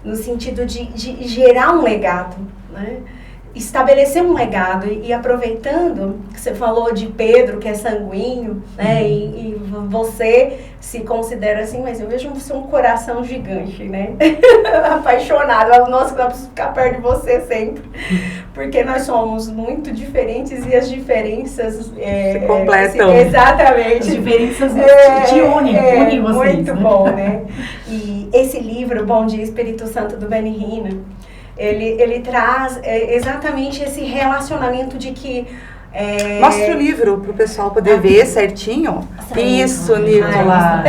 no sentido de gerar um legado, né? Estabelecer um legado. E aproveitando que você falou de Pedro, que é sanguíneo, né? E você se considera assim, mas eu vejo você um coração gigante, né? Apaixonado. Nossa, eu preciso ficar perto de você sempre. Porque nós somos muito diferentes e as diferenças se completam. Exatamente. As diferenças te unem vocês. Muito bom, né? E esse livro, Bom Dia Espírito Santo, do Benny Hinn, ele traz exatamente esse relacionamento de que... Mostra o livro para o pessoal poder ver certinho. Isso, Nicola.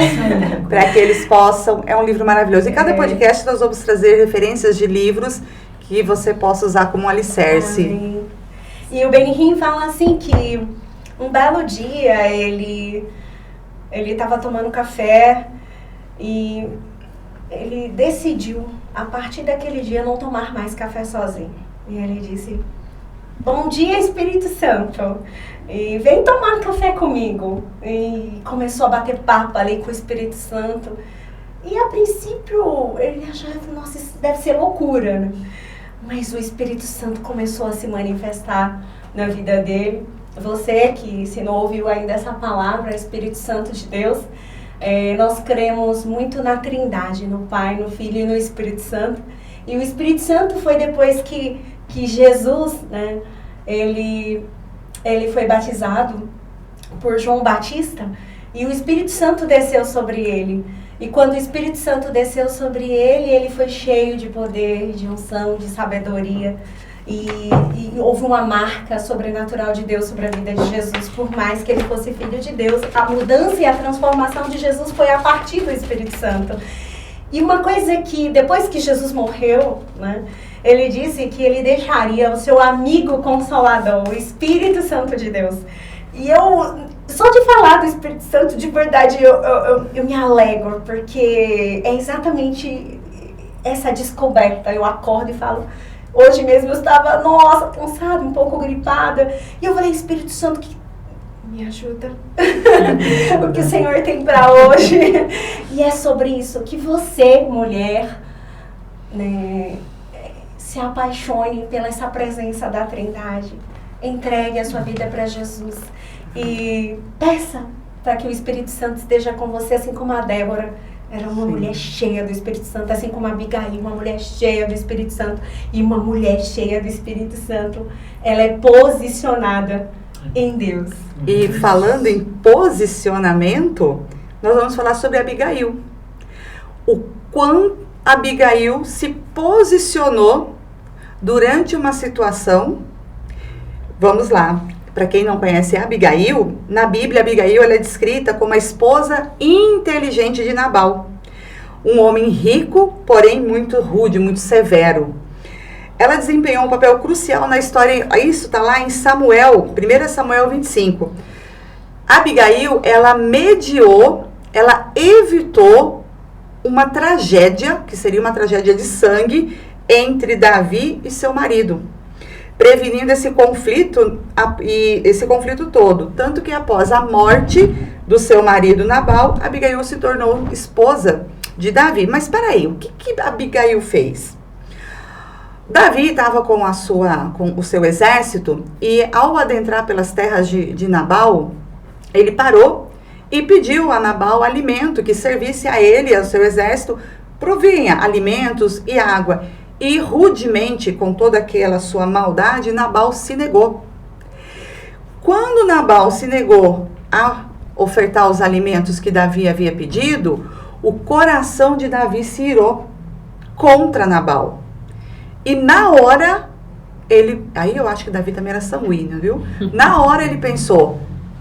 Para que eles possam... É um livro maravilhoso. Em cada podcast nós vamos trazer referências de livros que você possa usar como um alicerce. Amém. E o Benny Hinn fala assim que um belo dia ele estava tomando café e ele decidiu, a partir daquele dia, não tomar mais café sozinho. E ele disse: bom dia, Espírito Santo, e vem tomar café comigo. E começou a bater papo ali com o Espírito Santo. E a princípio ele achava, nossa, isso deve ser loucura, né? Mas o Espírito Santo começou a se manifestar na vida dele. Você que, se não ouviu ainda essa palavra, Espírito Santo de Deus, nós cremos muito na Trindade, no Pai, no Filho e no Espírito Santo. E o Espírito Santo foi depois que Jesus, né, ele foi batizado por João Batista, e o Espírito Santo desceu sobre ele. E quando o Espírito Santo desceu sobre ele, ele foi cheio de poder, de unção, de sabedoria. E houve uma marca sobrenatural de Deus sobre a vida de Jesus, por mais que ele fosse filho de Deus. A mudança e a transformação de Jesus foi a partir do Espírito Santo. E uma coisa que, depois que Jesus morreu, né, ele disse que ele deixaria o seu amigo consolador, o Espírito Santo de Deus. E só de falar do Espírito Santo, de verdade, eu me alegro, porque é exatamente essa descoberta. Eu acordo e falo... Hoje mesmo eu estava, nossa, cansada, um pouco gripada. E eu falei: Espírito Santo, me ajuda. O que o Senhor tem para hoje. E é sobre isso, que você, mulher, né, se apaixone pela essa presença da Trindade. Entregue a sua vida para Jesus. E peça para que o Espírito Santo esteja com você, assim como a Débora era uma mulher cheia do Espírito Santo, assim como a Abigail, uma mulher cheia do Espírito Santo. E uma mulher cheia do Espírito Santo, ela é posicionada em Deus. E falando em posicionamento, nós vamos falar sobre Abigail. O quão Abigail se posicionou durante uma situação. Vamos lá. Para quem não conhece a Abigail, na Bíblia, Abigail ela é descrita como a esposa inteligente de Nabal. Um homem rico, porém muito rude, muito severo. Ela desempenhou um papel crucial na história, isso está lá em Samuel, 1 Samuel 25. Abigail, ela mediou, ela evitou uma tragédia, que seria uma tragédia de sangue, entre Davi e seu marido, prevenindo esse conflito todo. Tanto que após a morte do seu marido Nabal, Abigail se tornou esposa de Davi. Mas espera aí, o que Abigail fez? Davi estava com o seu exército e, ao adentrar pelas terras de Nabal, ele parou e pediu a Nabal alimento que servisse a ele e ao seu exército, provinha alimentos e água. E rudemente, com toda aquela sua maldade, Nabal se negou. Quando Nabal se negou a ofertar os alimentos que Davi havia pedido, o coração de Davi se irou contra Nabal. E na hora, aí eu acho que Davi também era sanguíneo, viu? Na hora ele pensou: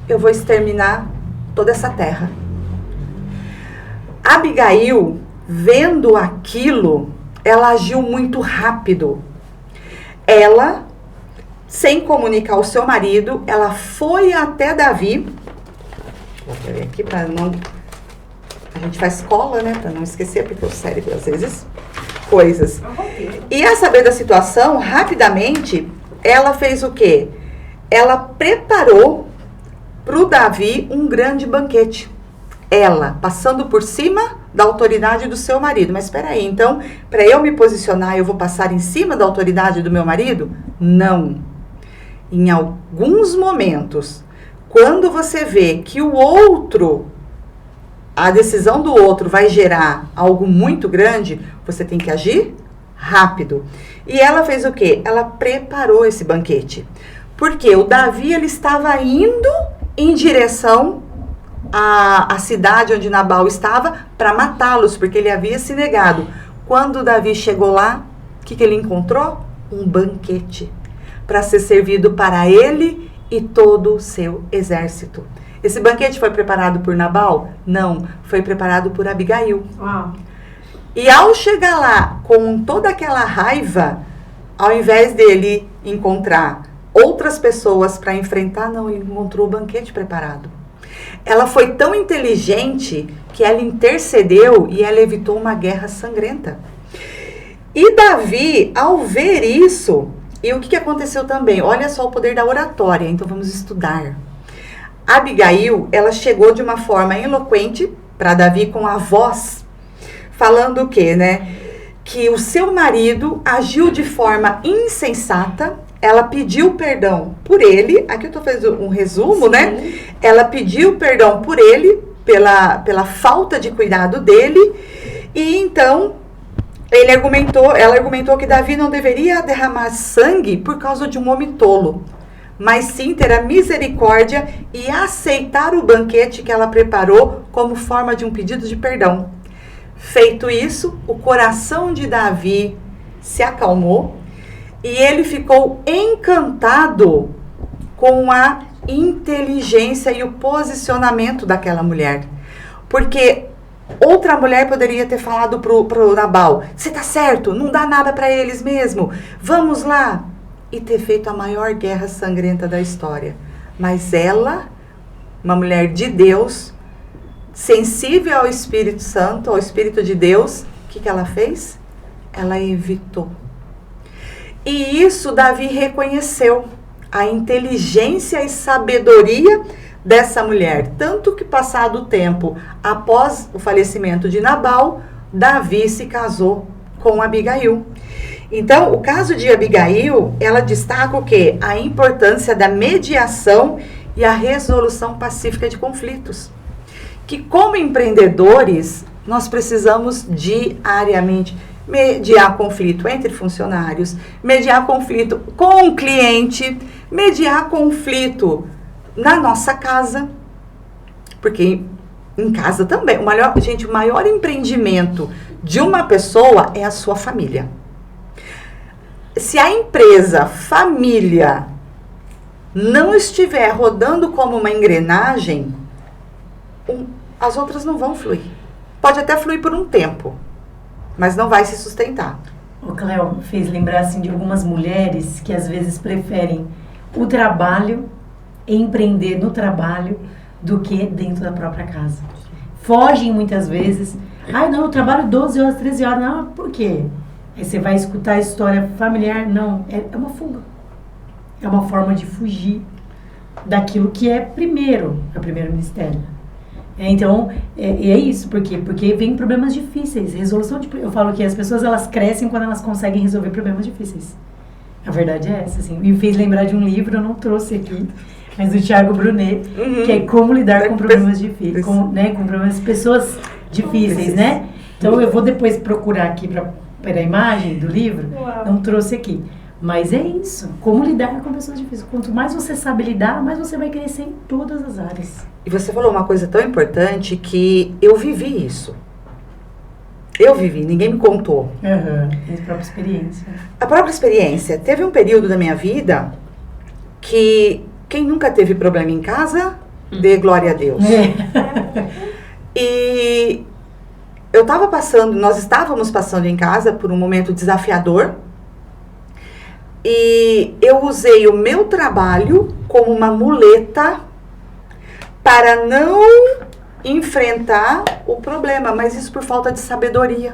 eu vou exterminar toda essa terra. Abigail, vendo aquilo, ela agiu muito rápido. Ela, sem comunicar ao seu marido, ela foi até Davi Vou ver aqui para não... A gente faz cola, né? Para não esquecer, porque o cérebro, às vezes, coisas. E a saber da situação, rapidamente, ela fez o quê? Ela preparou para o Davi um grande banquete. Ela, passando por cima da autoridade do seu marido. Mas espera aí, então, para eu me posicionar, eu vou passar em cima da autoridade do meu marido? Não. Em alguns momentos, quando você vê que o outro, a decisão do outro vai gerar algo muito grande, você tem que agir rápido. E ela fez o quê? Ela preparou esse banquete. Porque o Davi, ele estava indo em direção à cidade onde Nabal estava para matá-los, porque ele havia se negado. Quando Davi chegou lá, o que ele encontrou? Um banquete para ser servido para ele e todo o seu exército. Esse banquete foi preparado por Nabal? Não, foi preparado por Abigail. Uau. E ao chegar lá com toda aquela raiva, ao invés dele encontrar outras pessoas para enfrentar, não, ele encontrou o banquete preparado. Ela foi tão inteligente que ela intercedeu e ela evitou uma guerra sangrenta. E Davi, ao ver isso, e o que aconteceu também? Olha só o poder da oratória, então vamos estudar. Abigail, ela chegou de uma forma eloquente para Davi com a voz, falando o quê, né? Que o seu marido agiu de forma insensata. Ela pediu perdão por ele. Aqui eu estou fazendo um resumo, né? Ela pediu perdão por ele, pela falta de cuidado dele. E então, ela argumentou que Davi não deveria derramar sangue por causa de um homem tolo, mas sim ter a misericórdia e aceitar o banquete que ela preparou como forma de um pedido de perdão. Feito isso, o coração de Davi se acalmou e ele ficou encantado com a inteligência e o posicionamento daquela mulher. Porque outra mulher poderia ter falado pro Nabal, você tá certo, não dá nada para eles mesmo, vamos lá. E ter feito a maior guerra sangrenta da história. Mas ela, uma mulher de Deus, sensível ao Espírito Santo, ao Espírito de Deus, o que ela fez? Ela evitou. E isso Davi reconheceu, a inteligência e sabedoria dessa mulher. Tanto que passado o tempo, após o falecimento de Nabal, Davi se casou com Abigail. Então, o caso de Abigail, ela destaca o quê? A importância da mediação e a resolução pacífica de conflitos. Que como empreendedores, nós precisamos diariamente mediar conflito entre funcionários, mediar conflito com o cliente, mediar conflito na nossa casa, porque em casa também, o maior empreendimento de uma pessoa é a sua família. Se a empresa, família, não estiver rodando como uma engrenagem, as outras não vão fluir. Pode até fluir por um tempo, mas não vai se sustentar. O Cléo fez lembrar assim, de algumas mulheres que às vezes preferem o trabalho, empreender no trabalho, do que dentro da própria casa. Fogem muitas vezes. Ai, não, eu trabalho 12 horas, 13 horas. Não, por quê? Aí você vai escutar a história familiar. Não, é uma fuga. É uma forma de fugir daquilo que é o primeiro ministério. Então, é isso. Por quê? Porque vem problemas difíceis. Eu falo que as pessoas, elas crescem quando elas conseguem resolver problemas difíceis. A verdade é essa, assim. Me fez lembrar de um livro, eu não trouxe aqui, mas do Thiago Brunet, que é Como Lidar com Problemas Difíceis, com problemas de pessoas difíceis, né? Então, eu vou depois procurar aqui para a imagem do livro. Uau. Não trouxe aqui. Mas é isso, como lidar com pessoas difíceis. Quanto mais você sabe lidar, mais você vai crescer em todas as áreas. E você falou uma coisa tão importante que eu vivi isso. Eu vivi, ninguém me contou. A própria experiência. A própria experiência. Teve um período da minha vida que quem nunca teve problema em casa, dê glória a Deus. E nós estávamos passando em casa por um momento desafiador. E eu usei o meu trabalho como uma muleta para não enfrentar o problema, mas isso por falta de sabedoria,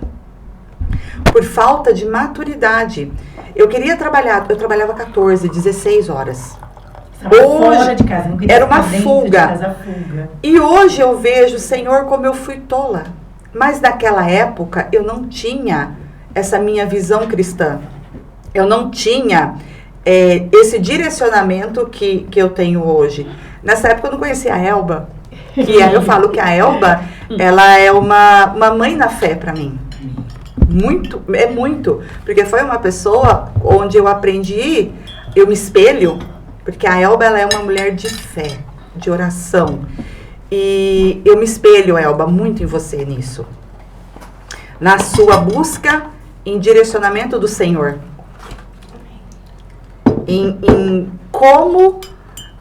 por falta de maturidade. Eu trabalhava 14, 16 horas. Fora de casa, não queria era uma ficar dentro fuga. de casa, fuga. E hoje eu vejo, Senhor, como eu fui tola. Mas naquela época eu não tinha essa minha visão cristã. Eu não tinha esse direcionamento que eu tenho hoje. Nessa época eu não conhecia a Elba. Que eu falo que a Elba, ela é uma mãe na fé para mim. Muito. Porque foi uma pessoa onde eu aprendi, eu me espelho, porque a Elba, ela é uma mulher de fé, de oração. E eu me espelho, Elba, muito em você nisso. Na sua busca em direcionamento do Senhor. Em como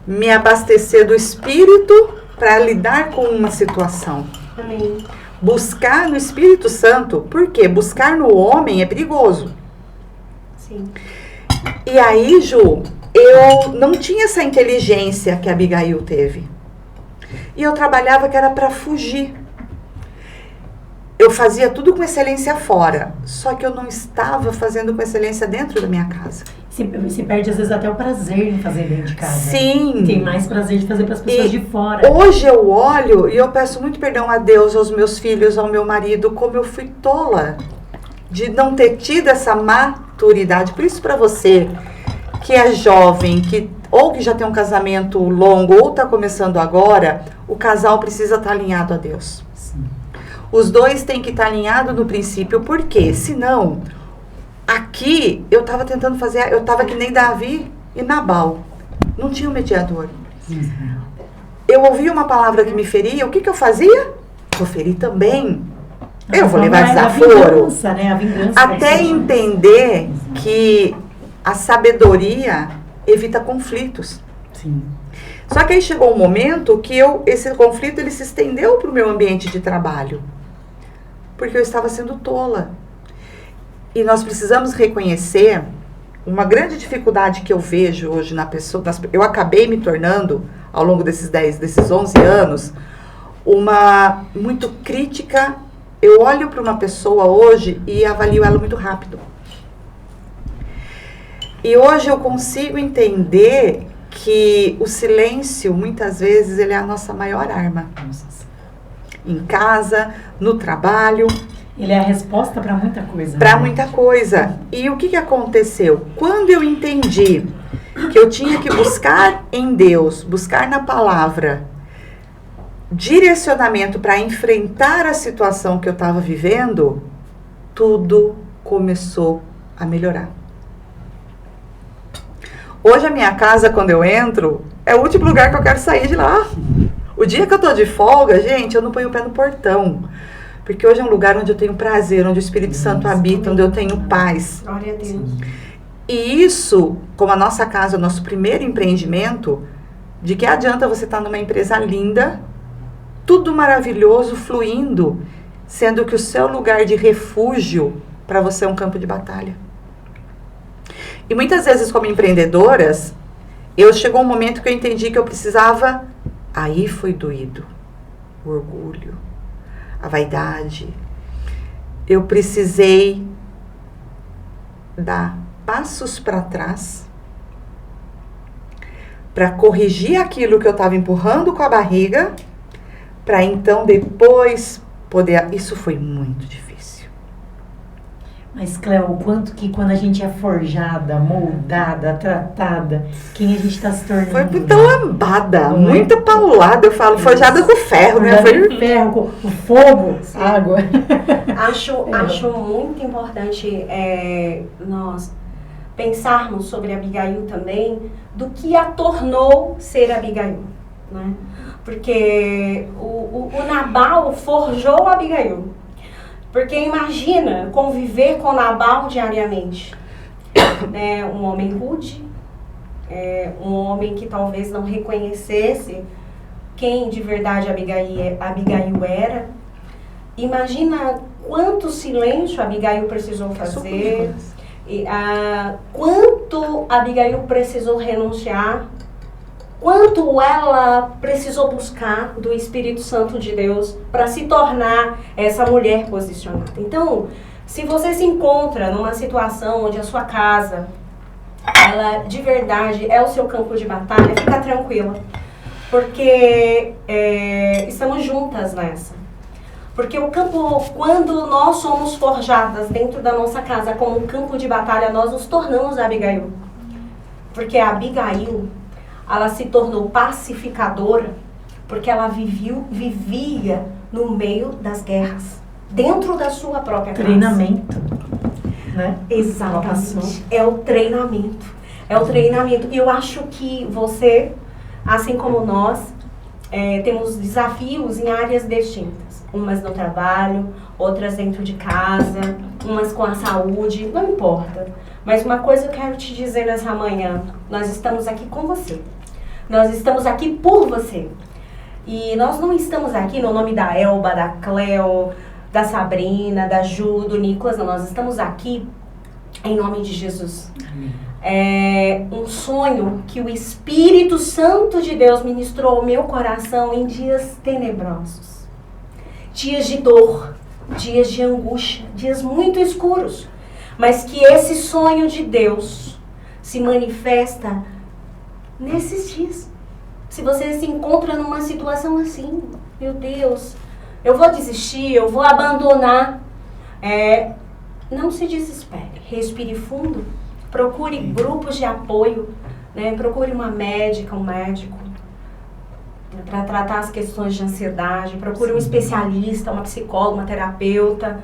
me abastecer do Espírito para lidar com uma situação. Amém. Buscar no Espírito Santo, porque buscar no homem é perigoso. Sim. E aí, Ju, eu não tinha essa inteligência que a Abigail teve. E eu trabalhava que era para fugir. Eu fazia tudo com excelência fora, só que eu não estava fazendo com excelência dentro da minha casa. Se perde, às vezes, até o prazer em fazer dentro de casa. Sim. Tem mais prazer de fazer para as pessoas de fora. Hoje eu olho e eu peço muito perdão a Deus, aos meus filhos, ao meu marido, como eu fui tola de não ter tido essa maturidade. Por isso, para você que é jovem, ou que já tem um casamento longo, ou está começando agora, o casal precisa estar alinhado a Deus. Sim. Os dois têm que estar alinhados no princípio, porque senão, aqui eu estava tentando fazer, eu estava que nem Davi e Nabal, não tinha um mediador. Eu ouvi uma palavra que me feria, o que eu fazia? Vou ferir também. Eu vou levar desaforo. Né? A vingança até entender que a sabedoria evita conflitos. Sim. Só que aí chegou um momento que esse conflito ele se estendeu para o meu ambiente de trabalho. Porque eu estava sendo tola. E nós precisamos reconhecer uma grande dificuldade que eu vejo hoje na pessoa. Eu acabei me tornando, ao longo desses 11 anos, uma muito crítica. Eu olho para uma pessoa hoje e avalio ela muito rápido. E hoje eu consigo entender que o silêncio, muitas vezes, ele é a nossa maior arma. Em casa, no trabalho. Ele é a resposta para muita coisa. Para muita coisa. E o que aconteceu? Quando eu entendi que eu tinha que buscar em Deus, buscar na palavra, direcionamento para enfrentar a situação que eu estava vivendo, tudo começou a melhorar. Hoje a minha casa, quando eu entro, é o último lugar que eu quero sair de lá. O dia que eu tô de folga, gente, eu não ponho o pé no portão. Porque hoje é um lugar onde eu tenho prazer, onde o Espírito Santo habita, onde eu tenho paz. Glória a Deus. E isso, como a nossa casa, o nosso primeiro empreendimento, de que adianta você estar numa empresa linda, tudo maravilhoso, fluindo, sendo que o seu lugar de refúgio para você é um campo de batalha. E muitas vezes, como empreendedoras, chegou um momento que eu entendi que eu precisava, aí foi doído, o orgulho, a vaidade. Eu precisei dar passos para trás para corrigir aquilo que eu estava empurrando com a barriga, para então depois poder... Isso foi muito difícil. Mas, Cléo, o quanto que quando a gente é forjada, moldada, tratada, quem a gente está se tornando? Foi muita lambada, muita paulada, eu falo, forjada com ferro, né? Foi com ferro, com o fogo, água. Acho muito importante nós pensarmos sobre Abigail também, do que a tornou ser Abigail, né? Porque o Nabal forjou Abigail. Porque imagina conviver com Nabal diariamente. Um homem rude, um homem que talvez não reconhecesse quem de verdade Abigail era. Imagina quanto silêncio Abigail precisou fazer, quanto Abigail precisou renunciar quanto ela precisou buscar do Espírito Santo de Deus para se tornar essa mulher posicionada. Então, se você se encontra numa situação onde a sua casa, ela de verdade é o seu campo de batalha, fica tranquila, porque estamos juntas nessa. Porque o campo, quando nós somos forjadas dentro da nossa casa como um campo de batalha, nós nos tornamos a Abigail. Porque a Abigail, ela se tornou pacificadora, porque ela vivia no meio das guerras, dentro da sua própria casa. Treinamento, né? Exatamente. É o treinamento. É o treinamento. E eu acho que você, assim como nós, temos desafios em áreas distintas. Umas no trabalho, outras dentro de casa, umas com a saúde, não importa. Mas uma coisa eu quero te dizer nessa manhã, nós estamos aqui com você. Nós estamos aqui por você. E nós não estamos aqui no nome da Elba, da Cleo, da Sabrina, da Ju, do Nicolas, não. Nós estamos aqui em nome de Jesus. Amém. É um sonho que o Espírito Santo de Deus ministrou ao meu coração em dias tenebrosos. Dias de dor, dias de angústia, dias muito escuros. Mas que esse sonho de Deus se manifesta nesses dias. Se você se encontra numa situação assim, meu Deus, eu vou desistir, eu vou abandonar. Não se desespere, respire fundo, procure grupos de apoio, né? Procure uma médica, um médico, para tratar as questões de ansiedade, procure um especialista, uma psicóloga, uma terapeuta,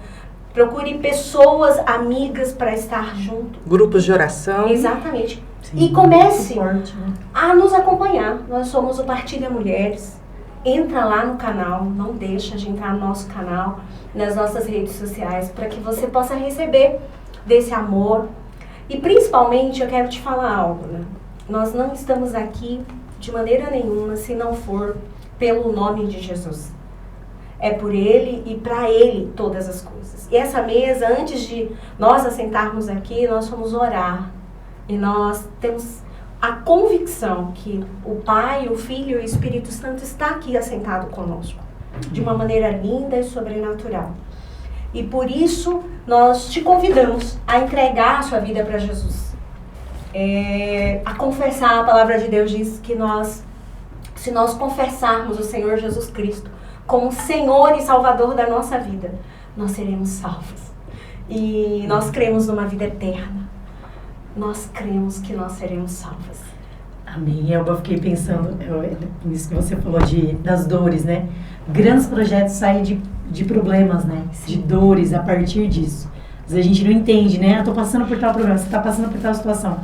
procure pessoas amigas para estar junto. Grupos de oração. Exatamente. Sim, E comece suporte, né? a nos acompanhar. Nós somos o Partilha Mulheres. Entra lá no canal, não deixa de entrar no nosso canal, nas nossas redes sociais, para que você possa receber desse amor. E principalmente eu quero te falar algo, né? Nós não estamos aqui de maneira nenhuma se não for pelo nome de Jesus. É por Ele e para Ele todas as coisas. E essa mesa, antes de nós assentarmos aqui, nós fomos orar. E nós temos a convicção que o Pai, o Filho e o Espírito Santo está aqui assentado conosco. De uma maneira linda e sobrenatural. E por isso nós te convidamos a entregar a sua vida para Jesus. A confessar, a palavra de Deus diz que se nós confessarmos o Senhor Jesus Cristo como Senhor e Salvador da nossa vida, nós seremos salvos. E nós cremos numa vida eterna. Nós cremos que nós seremos salvas. Amém. Eu fiquei pensando nisso que você falou das dores, né? Grandes projetos saem de problemas, né? De dores a partir disso. Às vezes a gente não entende, né? Eu tô passando por tal problema, você tá passando por tal situação.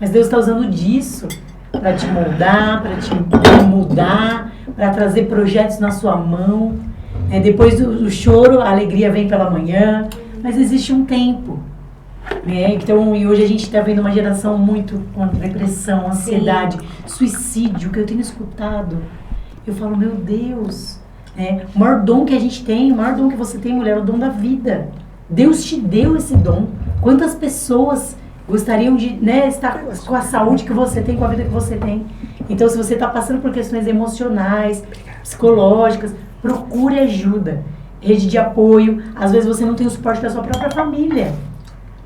Mas Deus está usando disso para te moldar, para te mudar, para trazer projetos na sua mão. Depois do choro, a alegria vem pela manhã. Mas existe um tempo. Então, e hoje a gente está vendo uma geração muito com depressão, ansiedade, suicídio, que eu tenho escutado. Eu falo, meu Deus, o maior dom que a gente tem, o maior dom que você tem, mulher, é o dom da vida. Deus te deu esse dom. Quantas pessoas gostariam de estar com a saúde que você tem, com a vida que você tem? Então, se você está passando por questões emocionais, psicológicas, procure ajuda. Rede de apoio. Às vezes você não tem o suporte da sua própria família.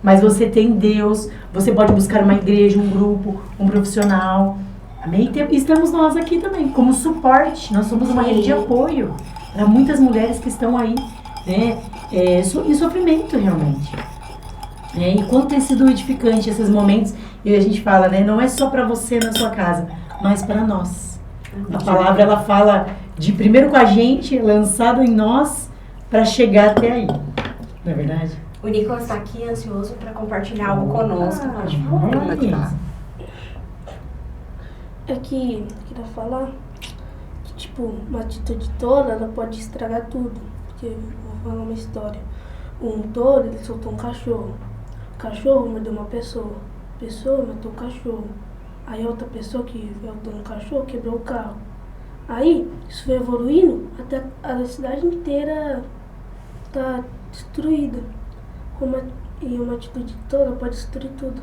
Mas você tem Deus, você pode buscar uma igreja, um grupo, um profissional. Amém? E estamos nós aqui também, como suporte. Nós somos uma rede de apoio para muitas mulheres que estão aí, né, em sofrimento realmente. E quanto tem sido edificante esses momentos, e a gente fala, né, não é só para você na sua casa, mas para nós. A palavra, ela fala de primeiro com a gente, lançado em nós, para chegar até aí. Não é verdade? O Nicolas está aqui ansioso para compartilhar algo conosco. Pode falar. É que queria falar que, tipo, uma atitude tola, ela pode estragar tudo. Porque eu vou falar uma história. Um touro, ele soltou um cachorro. O cachorro mordeu uma pessoa. A pessoa matou o cachorro. Aí a outra pessoa que matou um cachorro quebrou o carro. Aí, isso foi evoluindo até a cidade inteira tá destruída. E uma atitude toda pode destruir tudo.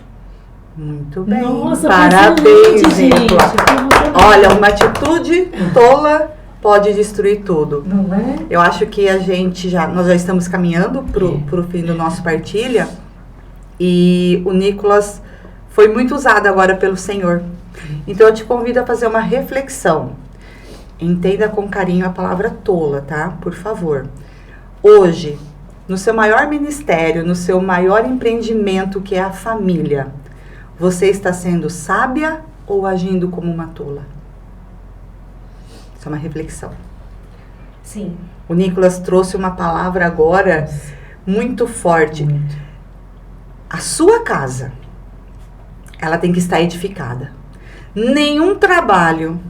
Muito bem. Nossa, parabéns, excelente, gente. Nicola. Eu tô emocionada. Olha, uma atitude tola pode destruir tudo. Não é? Eu acho que nós já estamos caminhando pro fim do nosso partilha. E o Nicolas foi muito usado agora pelo Senhor. Então eu te convido a fazer uma reflexão. Entenda com carinho a palavra tola, tá? Por favor. Hoje, no seu maior ministério, no seu maior empreendimento, que é a família, você está sendo sábia ou agindo como uma tola? Isso é uma reflexão. Sim. O Nicolas trouxe uma palavra agora muito forte. Muito. A sua casa, ela tem que estar edificada. Nenhum trabalho,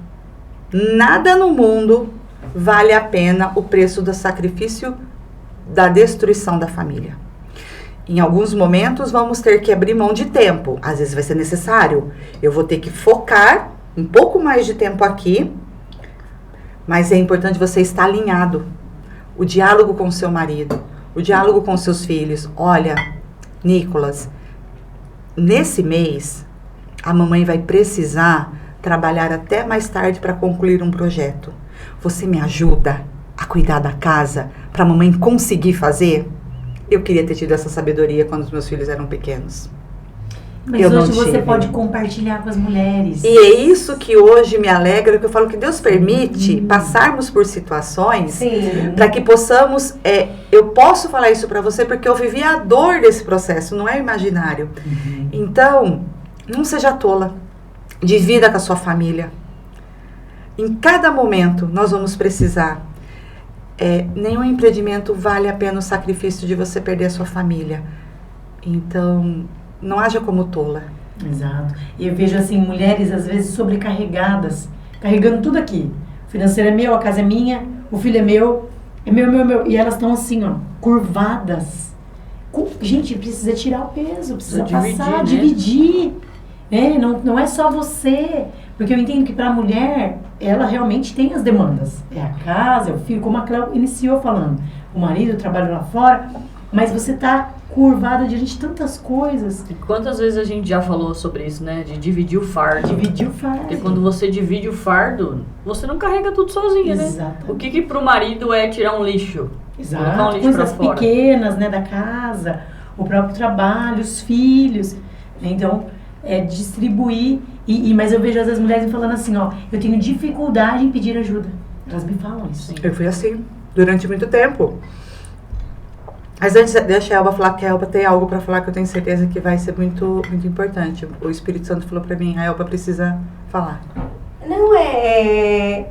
nada no mundo vale a pena o preço do sacrifício da destruição da família. Em alguns momentos vamos ter que abrir mão de tempo. Às vezes vai ser necessário. Eu vou ter que focar um pouco mais de tempo aqui, mas é importante você estar alinhado. O diálogo com o seu marido, o diálogo com seus filhos. Olha, Nicolas, nesse mês a mamãe vai precisar trabalhar até mais tarde para concluir um projeto. Você me ajuda a cuidar da casa para a mamãe conseguir fazer? Eu queria ter tido essa sabedoria quando os meus filhos eram pequenos. Mas Eu não hoje você tive. pode compartilhar com as mulheres. E é isso que hoje me alegra, que eu falo que Deus permite passarmos por situações Sim. para que possamos, eu posso falar isso para você porque eu vivi a dor desse processo, não é imaginário. Então, não seja tola, divida com a sua família. Em cada momento nós vamos precisar. Nenhum empreendimento vale a pena o sacrifício de você perder a sua família. Então, não haja como tola. Exato. E eu vejo assim, mulheres às vezes sobrecarregadas, carregando tudo aqui. O financeiro é meu, a casa é minha, o filho é meu. E elas estão assim, ó, curvadas. Gente, precisa tirar o peso, precisa passar, dividir. Não é só você. Porque eu entendo que para a mulher, ela realmente tem as demandas. É a casa, é o filho, como a Cléo iniciou falando. O marido trabalha lá fora, mas você tá curvada diante de tantas coisas. E quantas vezes a gente já falou sobre isso, né? De dividir o fardo. Dividir o fardo. Porque quando você divide o fardo, você não carrega tudo sozinha, né? Exatamente. O que pro marido é tirar um lixo? Colocar um Exato, lixo pra coisas fora. pequenas, né, da casa, o próprio trabalho, os filhos. Então, distribuir. Mas eu vejo às vezes mulheres me falando assim, ó, eu tenho dificuldade em pedir ajuda. Elas me falam isso. Eu fui assim, durante muito tempo. Mas antes, deixa a Elba falar, que a Elba tem algo para falar que eu tenho certeza que vai ser muito, muito importante. O Espírito Santo falou para mim, a Elba precisa falar. Não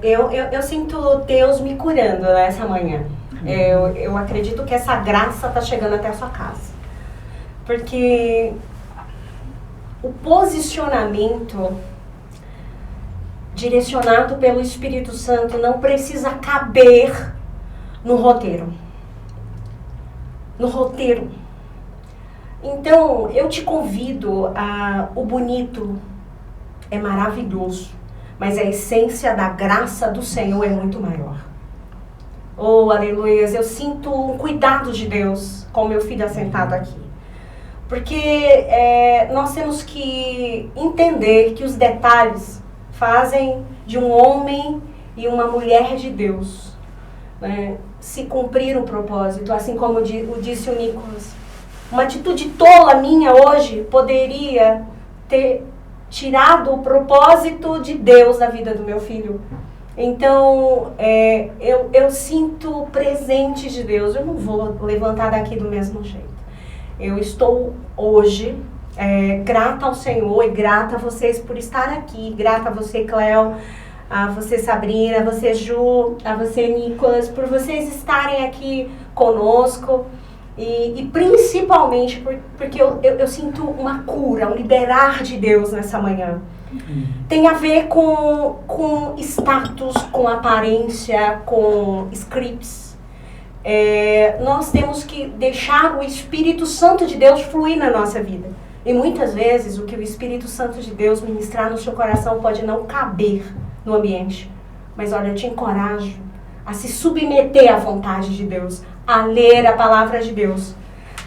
eu sinto Deus me curando nessa manhã. Eu acredito que essa graça está chegando até a sua casa. Porque o posicionamento direcionado pelo Espírito Santo não precisa caber no roteiro. No roteiro. Então, eu te convido o bonito é maravilhoso, mas a essência da graça do Senhor é muito maior. Oh, aleluias, eu sinto um cuidado de Deus com meu filho assentado aqui. Porque nós temos que entender que os detalhes fazem de um homem e uma mulher de Deus, né, se cumprir o propósito, assim como disse o Nicolas. Uma atitude tola minha hoje poderia ter tirado o propósito de Deus da vida do meu filho. Então, eu sinto presente de Deus. Eu não vou levantar daqui do mesmo jeito. Eu estou hoje grata ao Senhor e grata a vocês por estar aqui. Grata a você, Cléo, a você, Sabrina, a você, Ju, a você, Nicolas, por vocês estarem aqui conosco. E principalmente porque eu sinto uma cura, um liberar de Deus nessa manhã. Tem a ver com status, com aparência, com scripts. Nós temos que deixar o Espírito Santo de Deus fluir na nossa vida. E muitas vezes o que o Espírito Santo de Deus ministrar no seu coração pode não caber no ambiente. Mas olha, eu te encorajo a se submeter à vontade de Deus, a ler a palavra de Deus,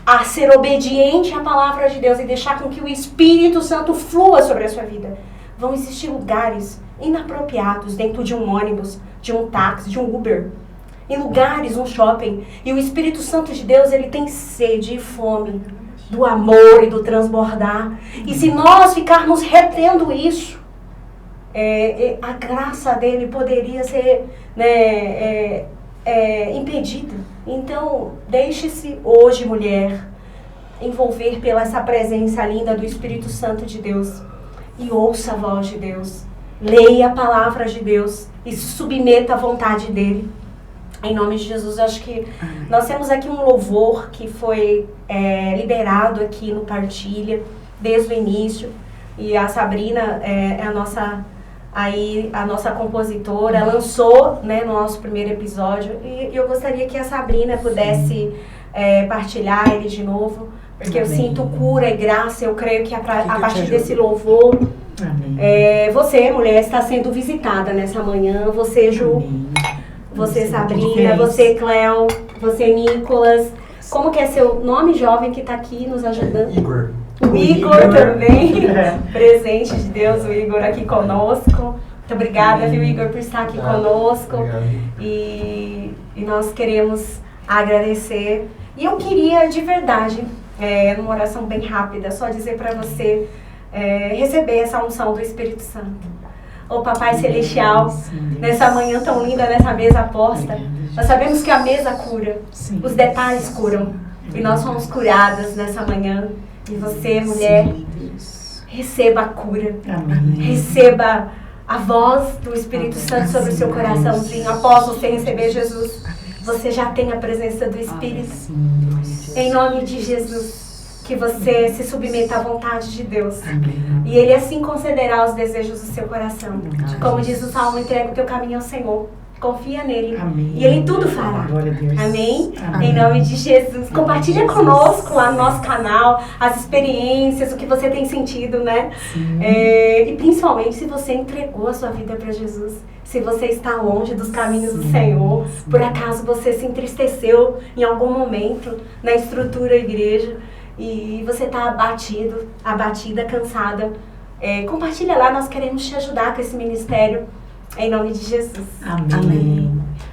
a ser obediente à palavra de Deus e deixar com que o Espírito Santo flua sobre a sua vida, vão existir lugares inapropriados dentro de um ônibus, de um táxi, de um Uber, em lugares, um shopping. E o Espírito Santo de Deus, ele tem sede e fome do amor e do transbordar. E se nós ficarmos retendo isso, a graça dele poderia ser impedida. Então, deixe-se hoje, mulher, envolver pela essa presença linda do Espírito Santo de Deus. E ouça a voz de Deus. Leia a palavra de Deus e se submeta à vontade dele. Em nome de Jesus, acho que nós temos aqui um louvor que foi liberado aqui no Partilha, desde o início. E a Sabrina é a nossa compositora, lançou, né, no nosso primeiro episódio. E eu gostaria que a Sabrina pudesse partilhar ele de novo, porque eu sinto cura e graça. Eu creio que a partir desse louvor, você, mulher, está sendo visitada nessa manhã. Você, Ju, você, Sabrina, você, Cléo, você, Nicolas. Como que é seu nome, jovem, que está aqui nos ajudando? Igor. O Igor também, presente de Deus, o Igor aqui conosco. Muito obrigada, viu, Igor, por estar aqui conosco. E nós queremos agradecer. E eu queria, de verdade, numa oração bem rápida, só dizer para você receber essa unção do Espírito Santo. Ô Papai Celestial, nessa manhã tão linda, nessa mesa posta, nós sabemos que a mesa cura, os detalhes curam. E nós somos curadas nessa manhã. E você, mulher, receba a cura. Receba a voz do Espírito Santo sobre o seu coraçãozinho. Após você receber Jesus, você já tem a presença do Espírito. Em nome de Jesus, que você se submeta à vontade de Deus. E Ele assim concederá os desejos do seu coração. Como diz o Salmo, entrega o teu caminho ao Senhor. Confia nele. E Ele tudo fará. Amém? Em nome de Jesus. Compartilha conosco lá no nosso canal as experiências, o que você tem sentido, né? E principalmente se você entregou a sua vida para Jesus. Se você está longe dos caminhos do Senhor. Por acaso você se entristeceu em algum momento na estrutura da igreja. E você está abatido, abatida, cansada. Compartilha lá, nós queremos te ajudar com esse ministério. Em nome de Jesus. Amém.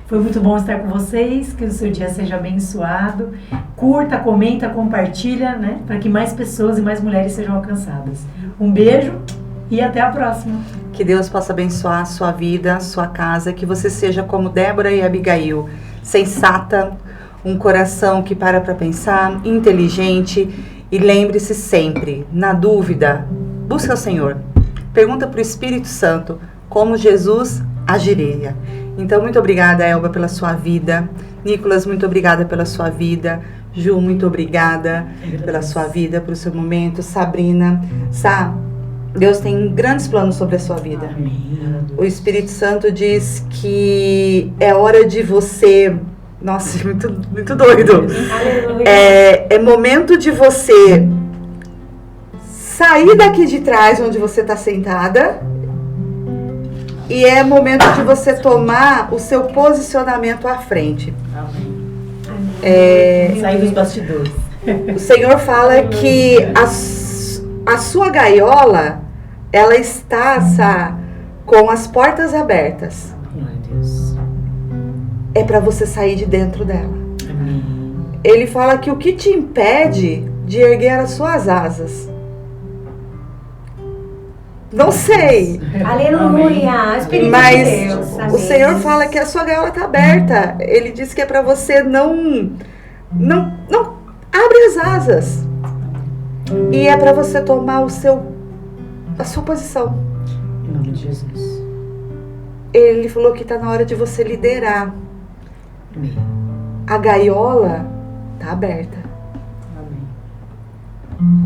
Foi muito bom estar com vocês, que o seu dia seja abençoado. Curta, comenta, compartilha, né? Para que mais pessoas e mais mulheres sejam alcançadas. Um beijo e até a próxima. Que Deus possa abençoar a sua vida, a sua casa, que você seja como Débora e Abigail, sensata, um coração que para pensar, inteligente, e lembre-se sempre, na dúvida, busca o Senhor. Pergunta para o Espírito Santo como Jesus agiria. Então, muito obrigada, Elba, pela sua vida. Nicolas, muito obrigada pela sua vida. Ju, muito obrigada pela sua vida, pelo seu momento. Sabrina, Deus tem grandes planos sobre a sua vida. O Espírito Santo diz que é hora de você... Nossa, muito doido. É momento de você sair daqui de trás, onde você está sentada, e é momento de você tomar o seu posicionamento à frente. Sair dos bastidores. O Senhor fala que a sua gaiola, ela está com as portas abertas. É para você sair de dentro dela. Ele fala que o que te impede de erguer as suas asas? Não sei. Aleluia. Espírito Mas de Deus. o Senhor fala que a sua gaiola está aberta. Ele diz que é para você não abre as asas. E é para você tomar a sua posição. Em nome de Jesus. Ele falou que está na hora de você liderar. Amém. A gaiola está aberta. Amém.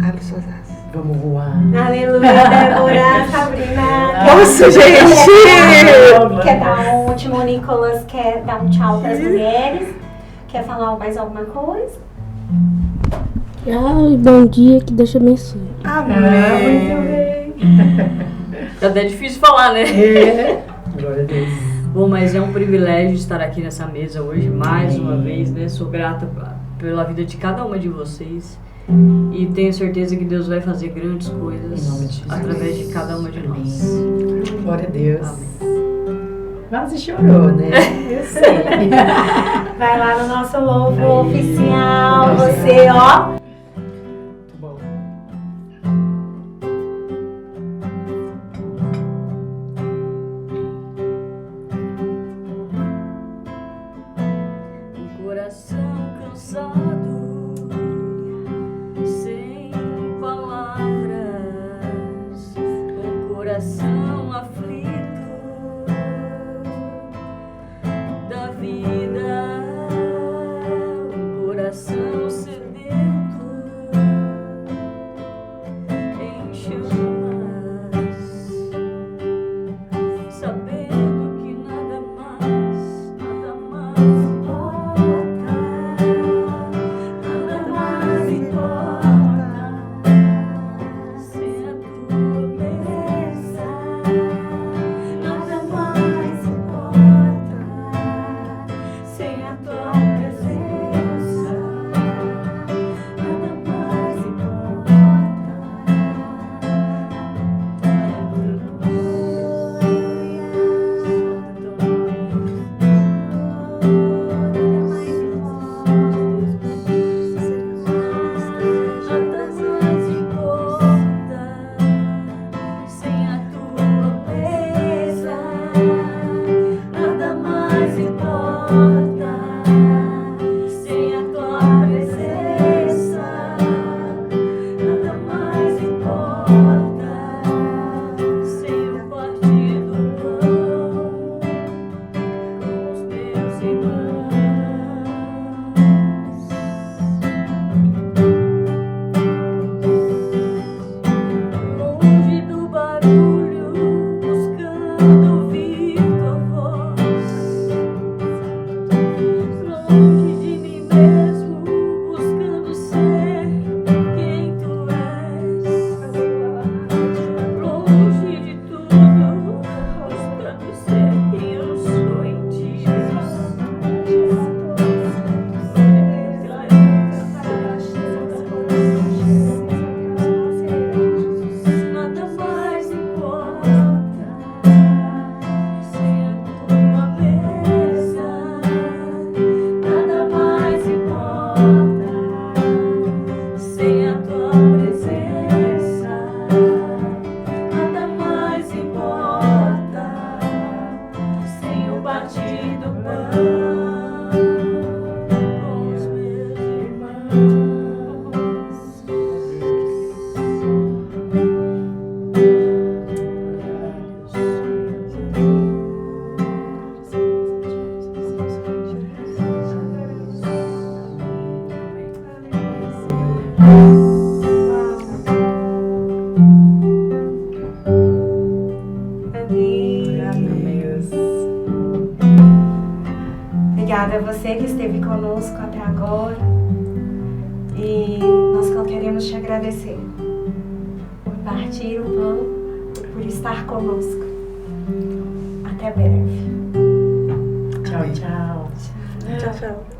Abre suas asas. Vamos voar. Aleluia, Débora, Sabrina. Nossa, gente! Quer dar um último, Nicolas? Quer dar um tchau para as mulheres? Quer falar mais alguma coisa? Bom dia, que Deus te abençoe. Amém. Muito bem. É até difícil falar, né? Glória a Deus. Bom, mas é um privilégio estar aqui nessa mesa hoje, mais uma vez, né? Sou grata pela vida de cada uma de vocês. E tenho certeza que Deus vai fazer grandes coisas Em nome de Jesus. através de cada uma de nós. Glória a Deus. Amém. Quase chorou, né? Eu sei. Vai lá no nosso louvor oficial, você, ó. Muito bom. Um coração cansado, sem palavras, um coração aflito da vida, um coração sedento em chamas, sabendo que nada mais importa, nada mais importa, sem a tua presença, nada mais importa, sem a tua presença, nada mais importa. Nada mais importa, sem a tua presença, nada mais importa, sem a tua presença, nada mais importa, sem o partir do pão com os meus irmãos. Longe do barulho, buscando ouvir tua voz. Longe de mim mesmo, buscando ser quem tu és. Longe de tudo, buscando ser quem eu sou em ti. Nada mais importa, sem a tua presença, nada mais importa, sem a tua presença, nada mais importa, sem o batir do pão com os meus irmãos. Obrigada a você que esteve conosco até agora. E nós só queremos te agradecer por partir o pão, por estar conosco. Até breve. Tchau, tchau. Tchau, tchau.